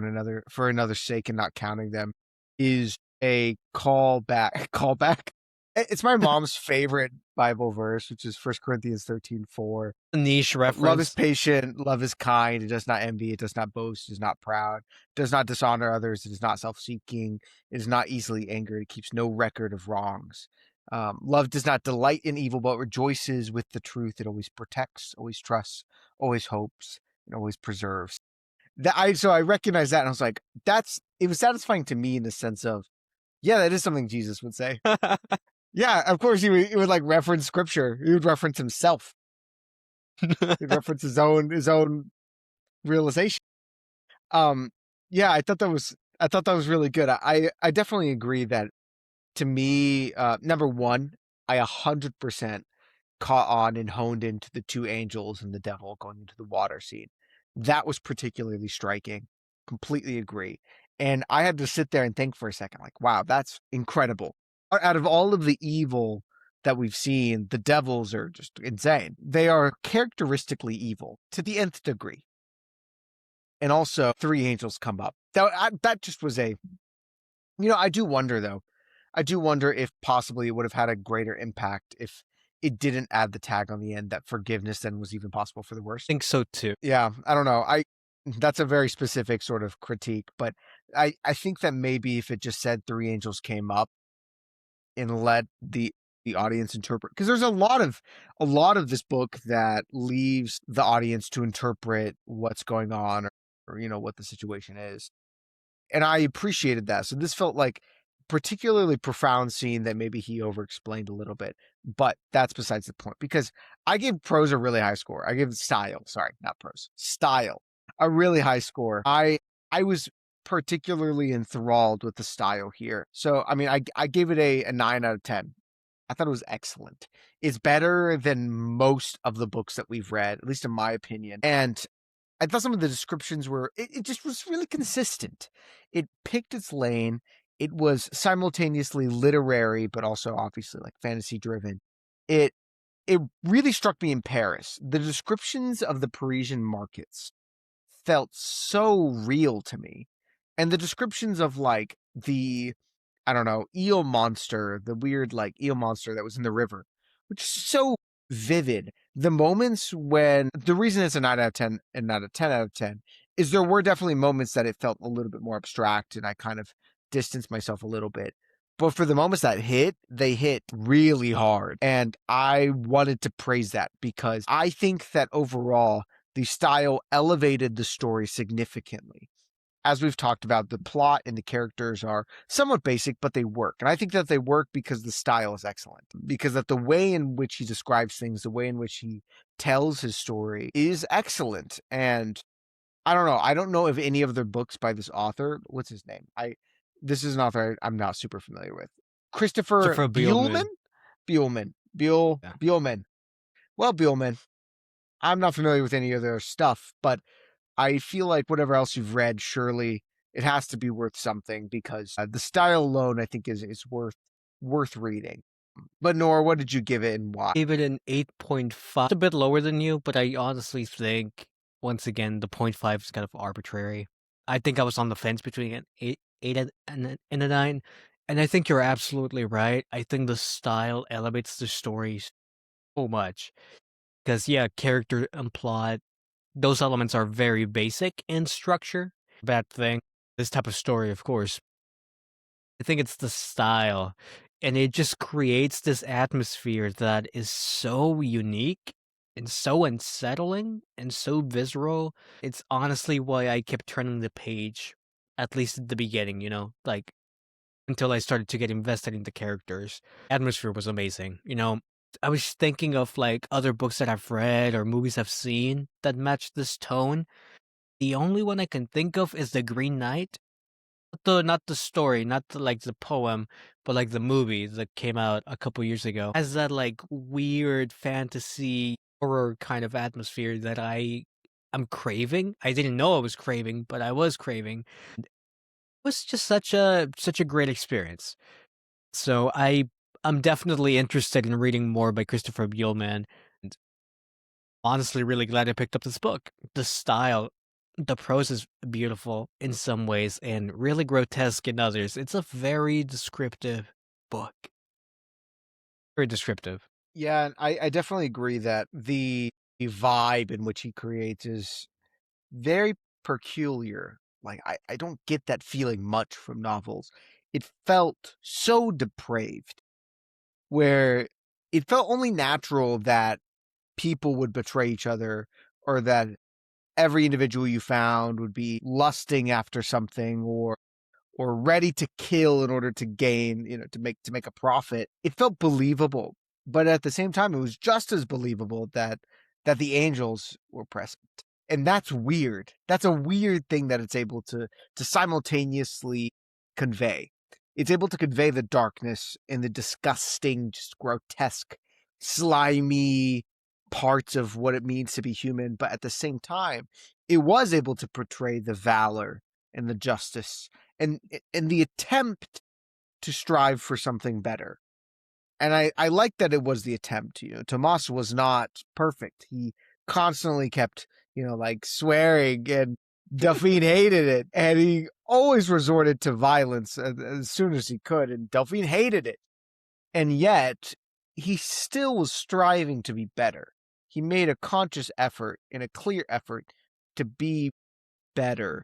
another's sake and not counting them, is a callback. Callback. It's my mom's favorite Bible verse, which is 1 Corinthians 13:4. Niche Love is reference. patient, love is kind, it does not envy, it does not boast, it is not proud, it does not dishonor others, it is not self seeking, it is not easily angered, it keeps no record of wrongs. Love does not delight in evil, but rejoices with the truth. It always protects, always trusts, always hopes, and always preserves. So I recognize that, and I was like, it was satisfying to me in the sense of, yeah, that is something Jesus would say. Yeah, of course he would like reference scripture. He would reference himself. He'd reference his own realization. Um, yeah, I thought that was really good. I definitely agree that to me, number one, I 100% caught on and honed into the two angels and the devil going into the water scene. That was particularly striking. Completely agree. And I had to sit there and think for a second, like, wow, that's incredible. Out of all of the evil that we've seen, the devils are just insane. They are characteristically evil to the nth degree. And also, three angels come up. That just was a, I do wonder though. I do wonder if possibly it would have had a greater impact if it didn't add the tag on the end that forgiveness then was even possible for the worst. Think so too. Yeah, I don't know. That's a very specific sort of critique, but I think that maybe if it just said three angels came up and let the audience interpret, because there's a lot of this book that leaves the audience to interpret what's going on, or what the situation is. And I appreciated that. So this felt like particularly profound scene that maybe he over explained a little bit, but that's besides the point, because I gave prose a really high score. I give style, sorry, not prose, style, a really high score. I was particularly enthralled with the style here. So I mean, I gave it a 9 out of 10. I thought it was excellent. It's better than most of the books that we've read, at least in my opinion. And I thought some of the descriptions were, it just was really consistent. It picked its lane. It was simultaneously literary, but also obviously like fantasy driven. It it really struck me in Paris. The descriptions of the Parisian markets felt so real to me. And the descriptions of like the, I don't know, eel monster, the weird like eel monster that was in the river, which is so vivid. The moments when the reason it's a 9 out of 10 and not a 10 out of 10 is there were definitely moments that it felt a little bit more abstract and I kind of distanced myself a little bit. But for the moments that hit, they hit really hard. And I wanted to praise that because I think that overall, the style elevated the story significantly. As we've talked about, the plot and the characters are somewhat basic, but they work. And I think that they work because the style is excellent. Because that the way in which he describes things, the way in which he tells his story is excellent. And I don't know. I don't know if any of the books by this author, what's his name? This is an author I'm not super familiar with. Christopher Christopher Buehlman? Bielman. Yeah. Buehlman. Well, Buehlman. I'm not familiar with any of their stuff, but I feel like whatever else you've read, surely it has to be worth something because the style alone, I think, is worth reading. But Nora, what did you give it and why? Gave it an 8.5. It's a bit lower than you, but I honestly think, once again, the point 0.5 is kind of arbitrary. I think I was on the fence between an 8 and a 9. And I think you're absolutely right. I think the style elevates the story so much. Because, yeah, character and plot, those elements are very basic in structure. Bad thing. This type of story, of course. I think it's the style. And it just creates this atmosphere that is so unique and so unsettling and so visceral. It's honestly why I kept turning the page, at least at the beginning, like until I started to get invested in the characters. Atmosphere was amazing. I was thinking of like other books that I've read or movies I've seen that match this tone. The only one I can think of is The Green Knight. Not the story, not like the poem, but like the movie that came out a couple years ago. Has that like weird fantasy horror kind of atmosphere that I'm craving. I didn't know I was craving, but I was craving. It was just such a great experience. So I'm definitely interested in reading more by Christopher Buehlman. And honestly, really glad I picked up this book. The style, the prose is beautiful in some ways and really grotesque in others. It's a very descriptive book. Very descriptive. Yeah, and I definitely agree that the vibe in which he creates is very peculiar. Like I don't get that feeling much from novels. It felt so depraved, where it felt only natural that people would betray each other or that every individual you found would be lusting after something or ready to kill in order to gain, to make a profit. It felt believable, but at the same time, it was just as believable that the angels were present. And that's weird. That's a weird thing that it's able to simultaneously convey. It's able to convey the darkness and the disgusting, just grotesque, slimy parts of what it means to be human, but at the same time, it was able to portray the valor and the justice and the attempt to strive for something better. And I like that it was the attempt. Tomas was not perfect. He constantly kept, like swearing, and Delphine hated it. And he always resorted to violence as soon as he could. And Delphine hated it. And yet, he still was striving to be better. He made a conscious effort and a clear effort to be better.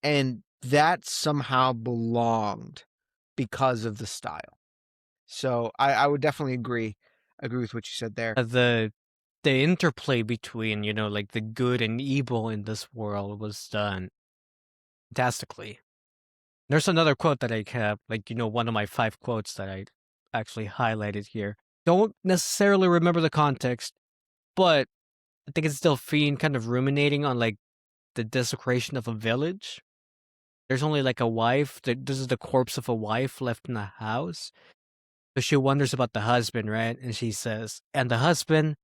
And that somehow belonged because of the style. So I would definitely agree with what you said there. The interplay between, like the good and evil in this world was done fantastically. There's another quote that I have, like, one of my 5 quotes that I actually highlighted here. Don't necessarily remember the context, but I think it's Delphine kind of ruminating on, like, the desecration of a village. There's only, like, a wife. This is the corpse of a wife left in the house. So she wonders about the husband, right? And she says, and the husband,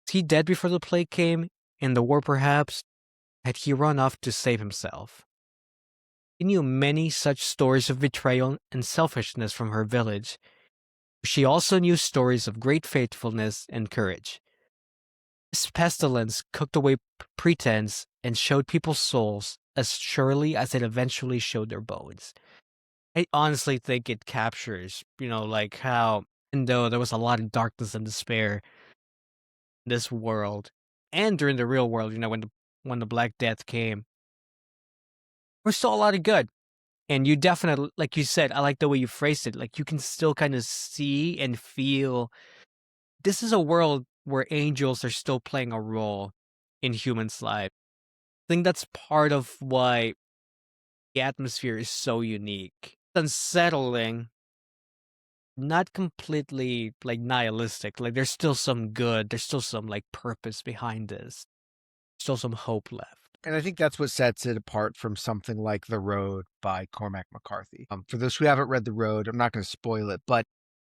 is he dead before the plague came? In the war, perhaps? Had he run off to save himself? She knew many such stories of betrayal and selfishness from her village. She also knew stories of great faithfulness and courage. This pestilence cooked away pretense and showed people's souls as surely as it eventually showed their bones. I honestly think it captures, like how, even though there was a lot of darkness and despair in this world, and during the real world, when the Black Death came, there's still a lot of good. And you definitely, like you said, I like the way you phrased it. Like, you can still kind of see and feel this is a world where angels are still playing a role in humans' lives. I think that's part of why the atmosphere is so unique. It's unsettling, not completely like nihilistic. Like, there's still some good, there's still some like purpose behind this, still some hope left. And I think that's what sets it apart from something like The Road by Cormac McCarthy. For those who haven't read The Road, I'm not going to spoil it, but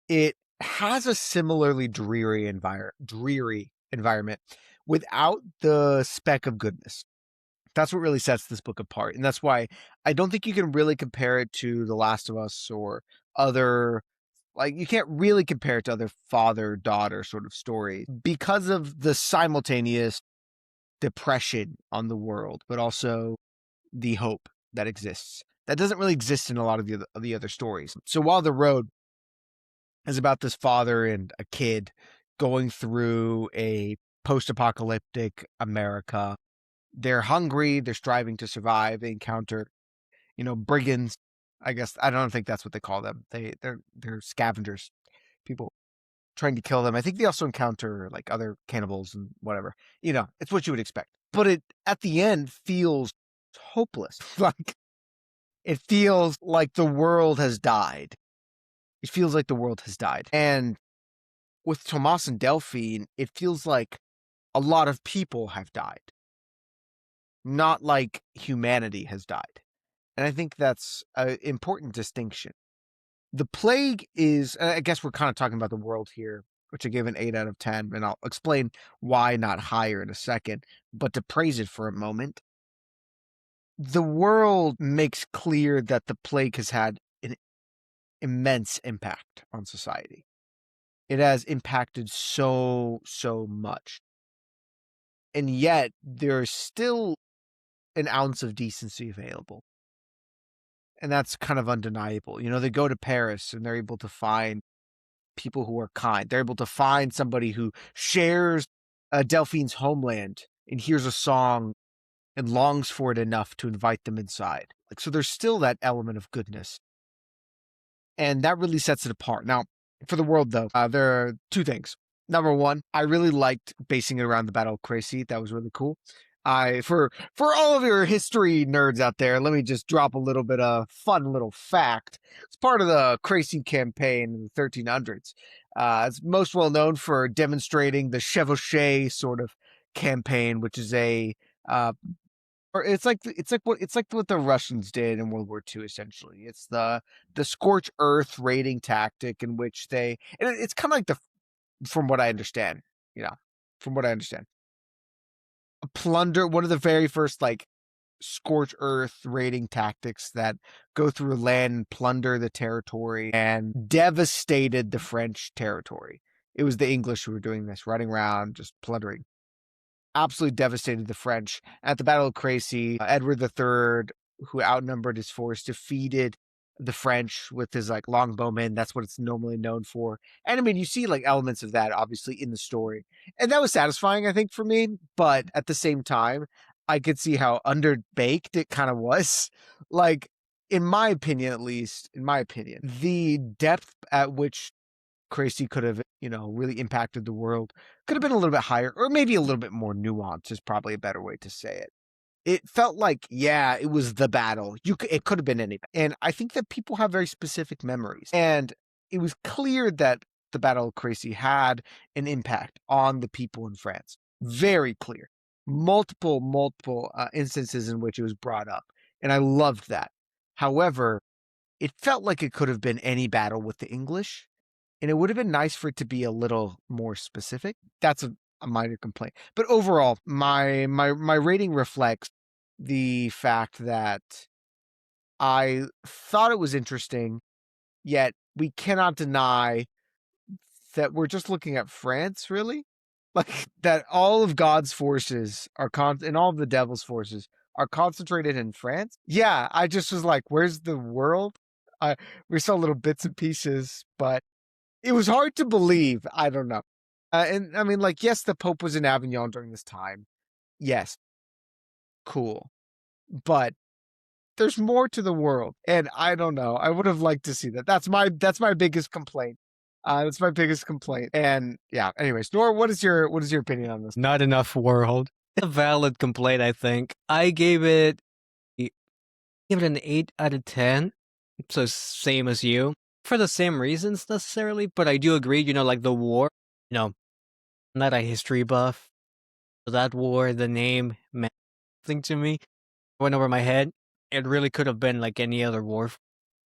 it has a similarly dreary environment without the speck of goodness. That's what really sets this book apart. And that's why I don't think you can really compare it to The Last of Us or other, like, you can't really compare it to other father-daughter sort of stories because of the simultaneous depression on the world, but also the hope that exists. That doesn't really exist in a lot of the other stories. So while The Road is about this father and a kid going through a post-apocalyptic America, they're hungry, they're striving to survive, they encounter, brigands. I guess I don't think that's what they call them. They're scavengers, people trying to kill them. I think they also encounter like other cannibals and whatever. It's what you would expect. But it at the end feels hopeless. Like, it feels like the world has died. It feels like the world has died. And with Tomas and Delphine, it feels like a lot of people have died. Not like humanity has died. And I think that's an important distinction. The plague is, I guess we're kind of talking about the world here, which I gave an 8 out of 10, and I'll explain why not higher in a second. But to praise it for a moment, the world makes clear that the plague has had an immense impact on society. It has impacted so much. And yet, there's still an ounce of decency available. And that's kind of undeniable. They go to Paris and they're able to find people who are kind. They're able to find somebody who shares Delphine's homeland and hears a song and longs for it enough to invite them inside. So there's still that element of goodness. And that really sets it apart. Now, for the world, though, there are 2 things. Number 1, I really liked basing it around the Battle of Crécy. That was really cool. For all of your history nerds out there, let me just drop a little bit of fun little fact. It's part of the Crécy campaign in the 1300s. It's most well known for demonstrating the chevauché sort of campaign, which is or it's like what the Russians did in World War II. Essentially, it's the scorch earth raiding tactic in which it's kind of like from what I understand, you know, from what I understand. Plunder, one of the very first like scorch earth raiding tactics that go through land and plunder the territory and devastated the French territory. It was the English who were doing this, running around just plundering. Absolutely devastated the French. At the Battle of Crécy, Edward III, who outnumbered his force, defeated the French with his like longbowmen. That's what it's normally known for. And I mean, you see like elements of that obviously in the story. And that was satisfying, I think, for me. But at the same time, I could see how underbaked it kind of was. Like, in my opinion, at least, in my opinion, the depth at which Crazy could have, really impacted the world could have been a little bit higher, or maybe a little bit more nuanced is probably a better way to say it. It felt like, yeah, it was the battle. It could have been any, and I think that people have very specific memories, and it was clear that the Battle of Crécy had an impact on the people in France. Very clear, multiple instances in which it was brought up, and I loved that. However, it felt like it could have been any battle with the English, and it would have been nice for it to be a little more specific. That's a minor complaint. But overall, my rating reflects the fact that I thought it was interesting, yet we cannot deny that we're just looking at France, really. Like that all of God's forces are and all of the devil's forces are concentrated in France. Yeah, I just was like, where's the world? We saw little bits and pieces, but it was hard to believe. I don't know. And I mean, like, yes, the Pope was in Avignon during this time. Yes, cool. But there's more to the world, and I don't know. I would have liked to see that. That's my biggest complaint. That's my biggest complaint. And yeah. Anyways, Nora, what is your opinion on this? Not enough world. A valid complaint, I think. I gave it an 8 out of 10. So same as you. For the same reasons necessarily, but I do agree, like the war, you know, I'm not a history buff. So that war, the name meant something to me. Went over my head. It really could have been like any other war,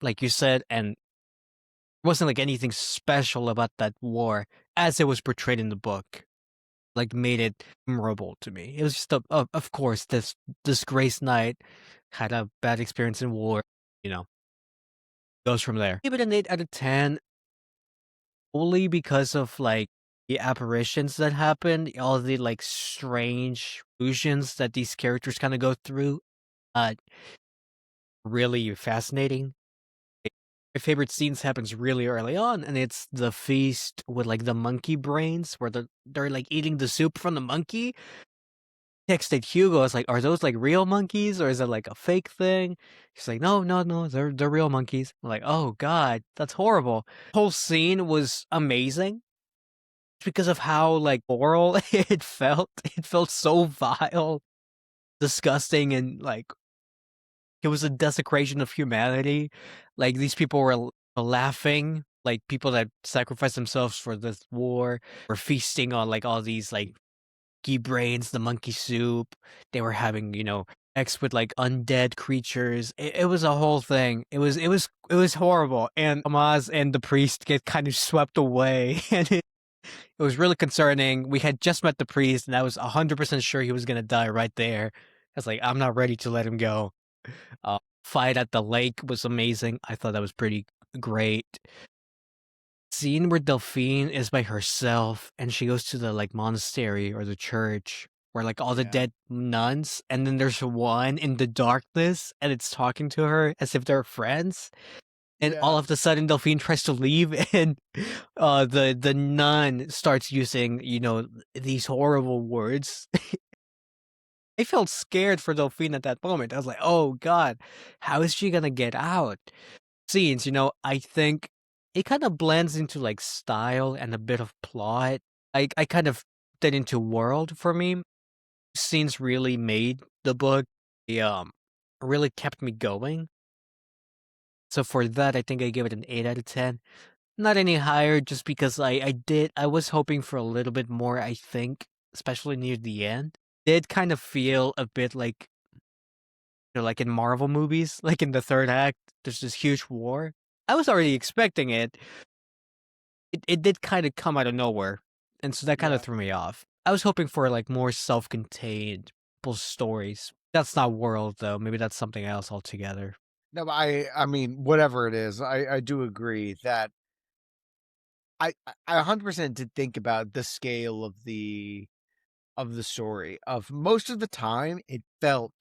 like you said, and wasn't like anything special about that war as it was portrayed in the book. Like made it memorable to me. It was just of course this disgraced knight had a bad experience in war, you know, goes from there. Give it an 8 out of 10 only because of like the apparitions that happened, all the like strange illusions that these characters kind of go through. Uh, really fascinating. My favorite scenes happens really early on, and it's the feast with like the monkey brains, where they're like eating the soup from the monkey. Texted Hugo, I was like, "Are those like real monkeys, or is it like a fake thing?" He's like, "No, no, no, they're real monkeys." I'm like, "Oh God, that's horrible." Whole scene was amazing because of how like oral it felt. It felt so vile, disgusting, and like it was a desecration of humanity. Like these people were laughing, like people that sacrificed themselves for this war were feasting on like all these like monkey brains, the monkey soup. They were having, sex with like undead creatures. It was a whole thing. It was horrible. And Amaz and the priest get kind of swept away, and it was really concerning. We had just met the priest, and I was 100% sure he was gonna die right there. I was like, I'm not ready to let him go. Fight at the lake was amazing. I thought that was pretty great. Scene where Delphine is by herself and she goes to the like monastery or the church where like all the Yeah. dead nuns, and then there's one in the darkness and it's talking to her as if they're friends, and all Yeah. of a sudden Delphine tries to leave and the nun starts using these horrible words. I felt scared for Delphine at that moment. I was like, oh God, how is she gonna get out? Scenes, I think it kind of blends into like style and a bit of plot. I kind of put it into world for me. Scenes really made the book. They, really kept me going. So for that, I think I give it an 8 out of 10. Not any higher, just because I was hoping for a little bit more, I think, especially near the end. Did kind of feel a bit like, like in Marvel movies, like in the third act, there's this huge war. I was already expecting it. It did kind of come out of nowhere. and so that kinda Yeah. threw me off. I was hoping for, like, more self-contained stories. That's not World, though, maybe that's something else altogether. No, but I mean, whatever it is, I do agree that I 100% did think about the scale of the story. Of most of the time, it felt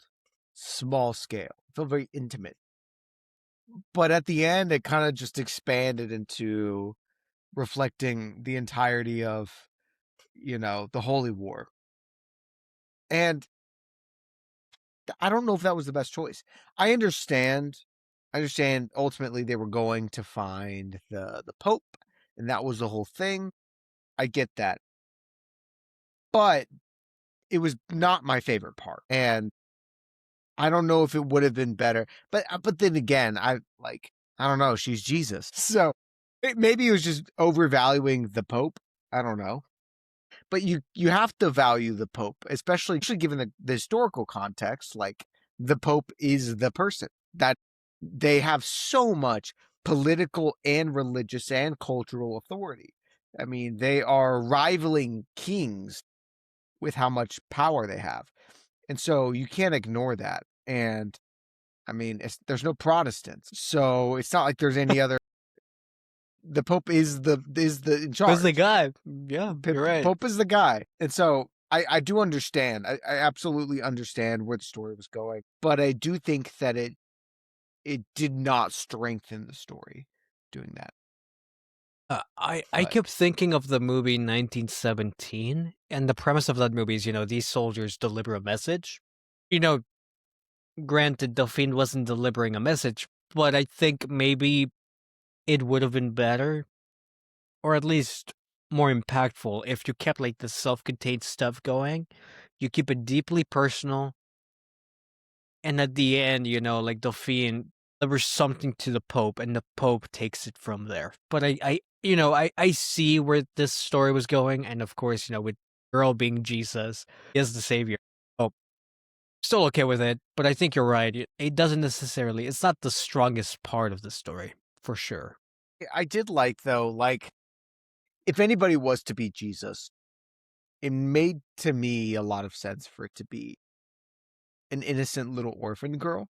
small scale. It felt very intimate. But at the end, it kind of just expanded into reflecting the entirety of, the Holy War. And I don't know if that was the best choice. I understand ultimately they were going to find the Pope, and that was the whole thing. I get that. But it was not my favorite part. And I don't know if it would have been better. But then again, I don't know, she's Jesus. So maybe it was just overvaluing the Pope. I don't know. But you have to value the Pope, especially given the historical context. Like, the Pope is the person that they have so much political and religious and cultural authority. I mean, they are rivaling kings with how much power they have, and so you can't ignore that. And I mean, there's no Protestants, so it's not like there's any other. The Pope is the in Was the charge. guy. Yeah, you're right. Pope is the guy. And so I do understand. I absolutely understand where the story was going. But I do think that it did not strengthen the story doing that. I But kept thinking of the movie 1917, and the premise of that movie is, these soldiers deliver a message. You know, granted, Delphine wasn't delivering a message, but I think maybe it would have been better, or at least more impactful, if you kept, like, the self-contained stuff going. You keep it deeply personal, and at the end, like, Delphine delivers something to the Pope, and the Pope takes it from there. But I see where this story was going, and of course, with girl being Jesus, he is the savior. Oh, still okay with it, but I think you're right. It doesn't necessarily. It's not the strongest part of the story, for sure. I did like, though, like, if anybody was to be Jesus, it made to me a lot of sense for it to be an innocent little orphan girl.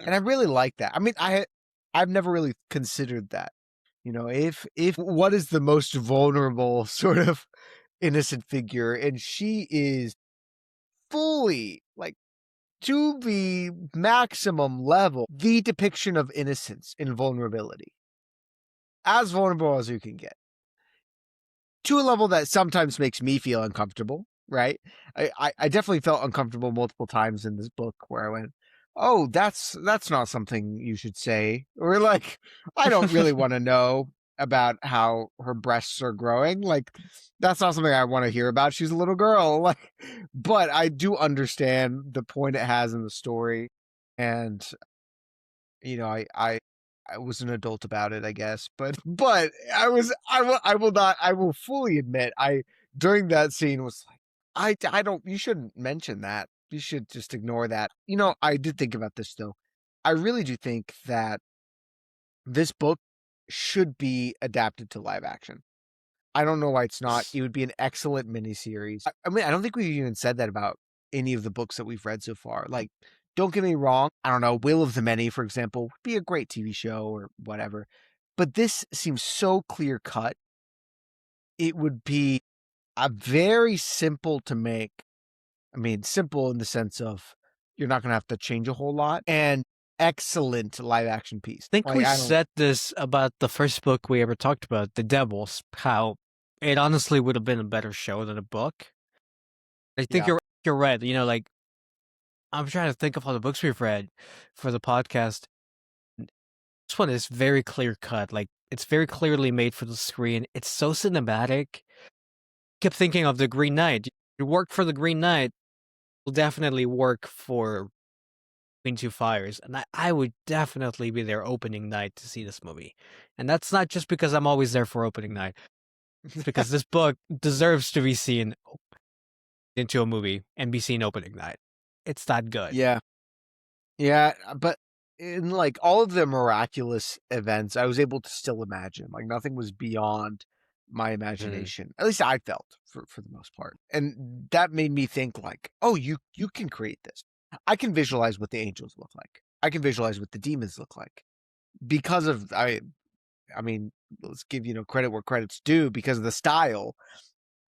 And I really like that. I mean, I've never really considered that. If what is the most vulnerable sort of innocent figure, and she is fully, like, to the maximum level, the depiction of innocence and vulnerability, as vulnerable as you can get, to a level that sometimes makes me feel uncomfortable, right? I definitely felt uncomfortable multiple times in this book where I went, "Oh, that's not something you should say," or like, "I don't really want to know about how her breasts are growing." Like, that's not something I want to hear about. She's a little girl. Like, but I do understand the point it has in the story, and I was an adult about it, I guess, but I will fully admit, I during that scene was like, I don't you shouldn't mention that. You should just ignore that. I did think about this, though. I really do think that this book should be adapted to live action. I don't know why it's not. It would be an excellent miniseries. I mean, I don't think we've even said that about any of the books that we've read so far. Like, don't get me wrong. I don't know. Will of the Many, for example, would be a great TV show or whatever. But this seems so clear cut. It would be a very simple to make. I mean, simple in the sense of you're not going to have to change a whole lot, and excellent live action piece. Think Like, we I don't. said this about the first book we ever talked about, The Devils, how it honestly would have been a better show than a book. I think Yeah. you're right. Like, I'm trying to think of all the books we've read for the podcast. This one is very clear cut. Like, it's very clearly made for the screen. It's so cinematic. Kept thinking of the Green Knight. It worked for the Green Knight. Will definitely work for Between Two Fires, and I would definitely be there opening night to see this movie. And that's not just because I'm always there for opening night. It's because this book deserves to be seen into a movie and be seen opening night. It's that good. Yeah. Yeah, but in, like, all of the miraculous events, I was able to still imagine. Like, nothing was beyond my Mhm. imagination. At least I felt for the most part. And that made me think like, oh, you can create this. I can visualize what the angels look like. I can visualize what the demons look like. Because of I mean, let's give credit where credit's due because of the style.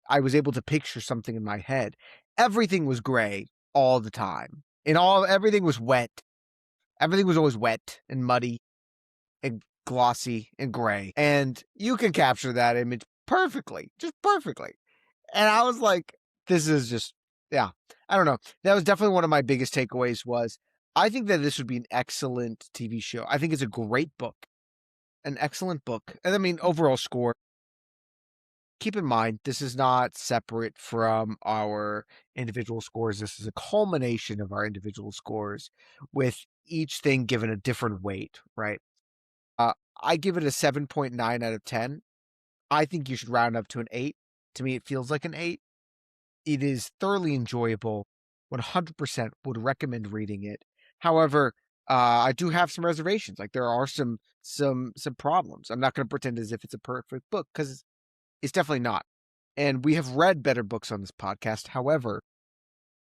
I was able to picture something in my head. Everything was gray all the time. And everything was wet. Everything was always wet and muddy and glossy and gray. And you can capture that image perfectly, just perfectly. And I was like, this is just, yeah, I don't know. That was definitely one of my biggest takeaways was I think that this would be an excellent TV show. I think it's a great book, an excellent book. And I mean, overall score, keep in mind, this is not separate from our individual scores. This is a culmination of our individual scores with each thing given a different weight, right? Uh, I give it a 7.9 out of 10. I think you should round up to an 8. To me, it feels like an 8. It is thoroughly enjoyable. 100% would recommend reading it. However, I do have some reservations. Like there are some problems. I'm not going to pretend as if it's a perfect book because it's definitely not. And we have read better books on this podcast. However,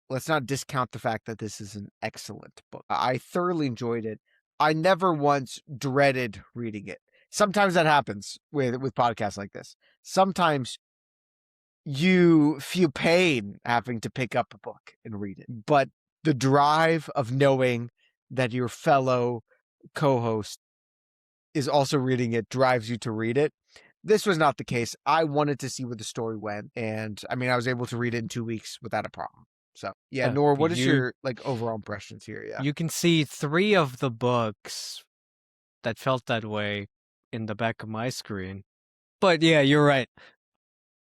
let's not discount the fact that this is an excellent book. I thoroughly enjoyed it. I never once dreaded reading it. Sometimes that happens with podcasts like this. Sometimes you feel pain having to pick up a book and read it. But the drive of knowing that your fellow co-host is also reading it drives you to read it. This was not the case. I wanted to see where the story went, and I mean, I was able to read it in 2 weeks without a problem. So, yeah, Yeah, Nora, what is you your like overall impressions here? Yeah. you can see 3 of the books that felt that way in the back of my screen. But yeah, you're right.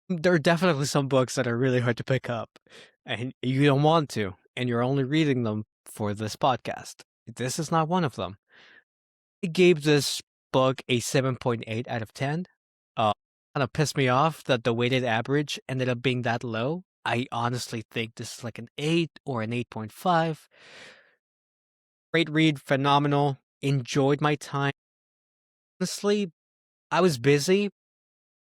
There are definitely some books that are really hard to pick up, and you don't want to, and you're only reading them for this podcast. This is not one of them. I gave this book a 7.8 out of 10. Kind of pissed me off that the weighted average ended up being that low. I honestly think this is like an 8 or an 8.5. Great read, phenomenal. Enjoyed my time. Honestly, I was busy,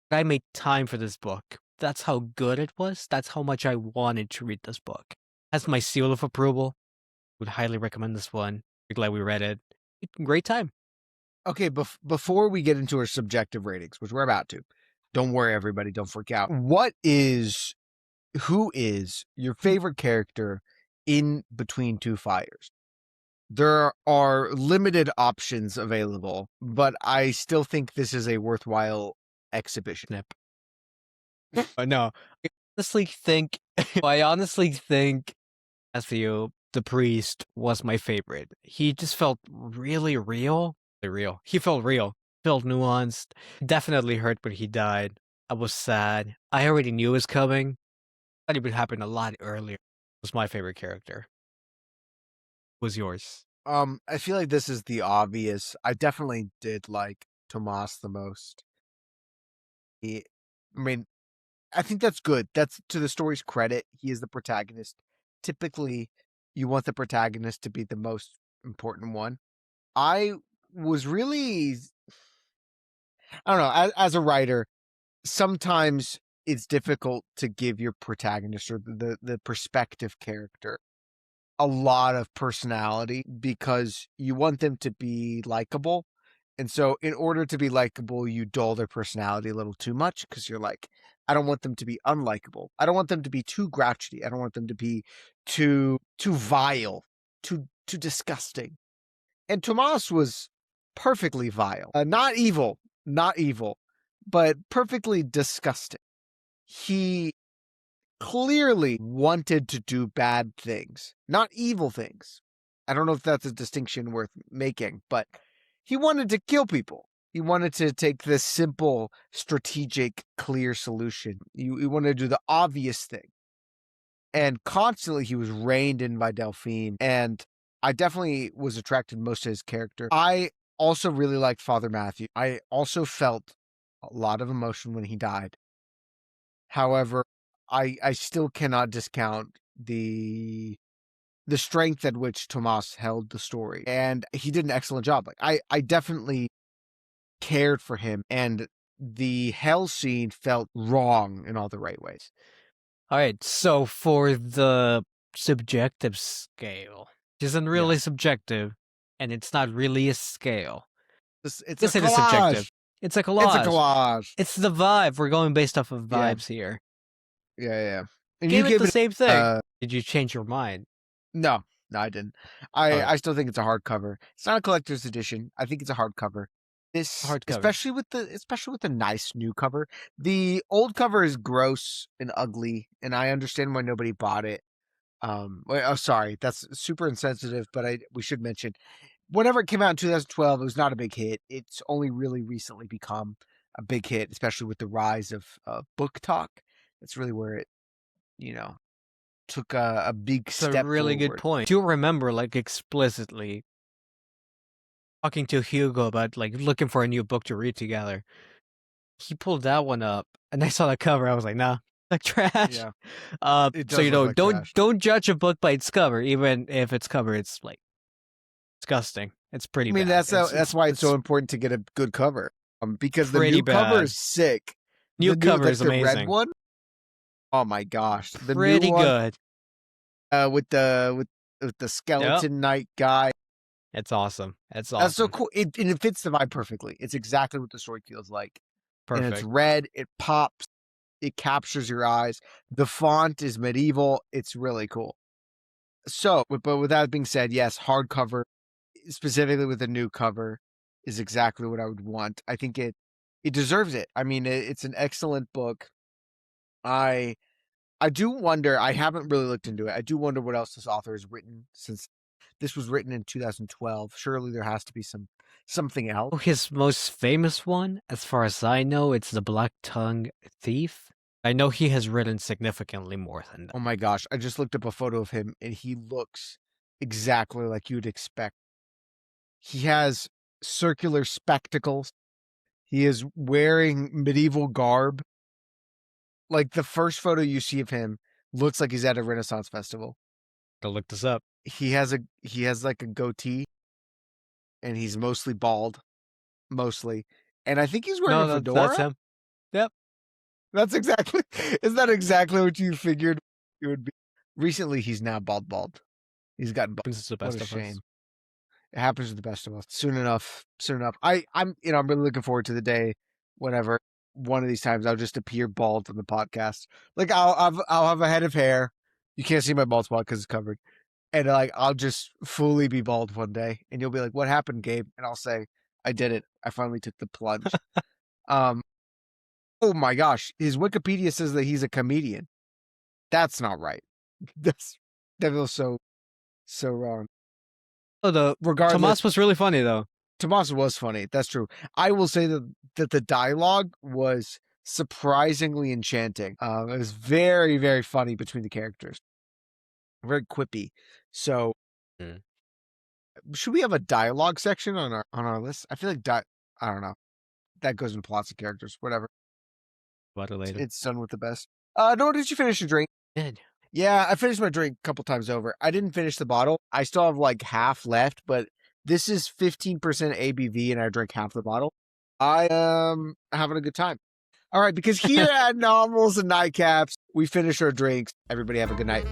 but I made time for this book. That's how good it was. That's how much I wanted to read this book. Has my seal of approval. Would highly recommend this one. Be glad we read it. Great time. Okay, before we get into our subjective ratings, which we're about to, don't worry, everybody, don't freak out. Who is your favorite character in Between Two Fires? There are limited options available, but I still think this is a worthwhile exhibition. Snip. No, honestly think I honestly think Matthew, the priest, was my favorite. He just felt really real. Real. He felt real. Felt nuanced. Definitely hurt when he died. I was sad. I already knew it was coming. Thought it would happen a lot earlier. Was my favorite character. Was yours? I feel like this is the obvious. I definitely did like Tomas the most. He, I mean, I think that's good. That's to the story's credit. He is the protagonist. Typically, you want the protagonist to be the most important one. I was really, I don't know, as a writer, sometimes it's difficult to give your protagonist or the perspective character a lot of personality because you want them to be likable. And so, in order to be likable, you dull their personality a little too much because you're like, I don't want them to be unlikable. I don't want them to be too grouchy. I don't want them to be too vile, too disgusting. And Tomas was perfectly vile, not evil, but perfectly disgusting. He clearly wanted to do bad things, not evil things. I don't know if that's a distinction worth making, but he wanted to kill people. He wanted to take this simple, strategic, clear solution. He wanted to do the obvious thing. And constantly he was reined in by Delphine. And I definitely was attracted most to his character. I also really liked Father Matthew. I also felt a lot of emotion when he died. However, I still cannot discount the strength at which Tomas held the story, and he did an excellent job. Like I definitely cared for him, and the hell scene felt wrong in all the right ways. All right, so for the subjective scale, which isn't really Yes. subjective, and it's not really a scale. It's I a guess it is subjective. collage. It's a It's a collage. collage. It's the vibe. We're going based off of Yeah. vibes here. Yeah. And you Gave it gave the it same thing. Did you change your mind? no, I didn't. Okay. I still think it's a hardcover. It's not a collector's edition. I think it's a hardcover. This, Hardcover. especially with the nice new cover. The old cover is gross and ugly, and I understand why nobody bought it. Sorry, that's super insensitive, but we should mention whenever it came out in 2012, it was not a big hit. It's only really recently become a big hit, especially with the rise of book talk. That's really where it, took a big It's step a really good forward. point. I do remember, like, explicitly talking to Hugo about, like, looking for a new book to read together. He pulled that one up, and I saw the cover. I was like, "Nah, like trash." Yeah, it So does look like trash. don't judge a book by its cover, even if its cover it's like disgusting. It's pretty I mean, bad. that's why it's so important to get a good cover. Because the pretty new cover bad. is sick. New cover Like is the red amazing. one. Oh my gosh, the new Pretty one good. with the skeleton knight guy. It's awesome. It's That's so awesome. cool. And it fits the vibe perfectly. It's exactly what the story feels like. And it's Perfect. red. It pops. It captures your eyes. The font is medieval. It's really cool. So, but with that being said, yes, hardcover, specifically with a new cover, is exactly what I would want. I think it deserves it. I mean, it's an excellent book. I do wonder. I haven't really looked into it. I do wonder what else this author has written since this was written in 2012. Surely there has to be something else. His most famous one, as far as I know, it's The Black Tongue Thief. I know he has written significantly more than that. Oh my gosh, I just looked up a photo of him and he looks exactly like you'd expect. He has circular spectacles. He is wearing medieval garb. Like the first photo you see of him looks like he's at a Renaissance festival. Go look this up. He has like a goatee and he's mostly bald. Mostly. And I think he's wearing a fedora. That's him. Yep. That's exactly. Is that exactly what you figured it would be? Recently, he's now bald. He's gotten bald. This is the What best a of shame. us. It happens to the best of us. Soon enough. I'm really looking forward to the day whenever one of these times I'll just appear bald on the podcast. Like I'll have a head of hair. You can't see my bald spot because it's covered. And like I'll just fully be bald one day, and you'll be like, "What happened, Gabe?" And I'll say, "I did it. I finally took the plunge." Oh my gosh, his Wikipedia says that he's a comedian. That's not right. That feels so wrong. Oh, Regardless, Tomas was really funny though. Tomas was funny. That's true. I will say that the dialogue was surprisingly enchanting. It was very, very funny between the characters. Very quippy. So, should we have a dialogue section on our list? I feel like I don't know. That goes into plots of characters. Whatever. About it later. It's done with the best. Noah, did you finish your drink? Did. Yeah, I finished my drink a couple times over. I didn't finish the bottle. I still have like half left, but this is 15% ABV and I drank half the bottle. I am having a good time. All right, because here at Novels and Nightcaps, we finish our drinks. Everybody have a good night.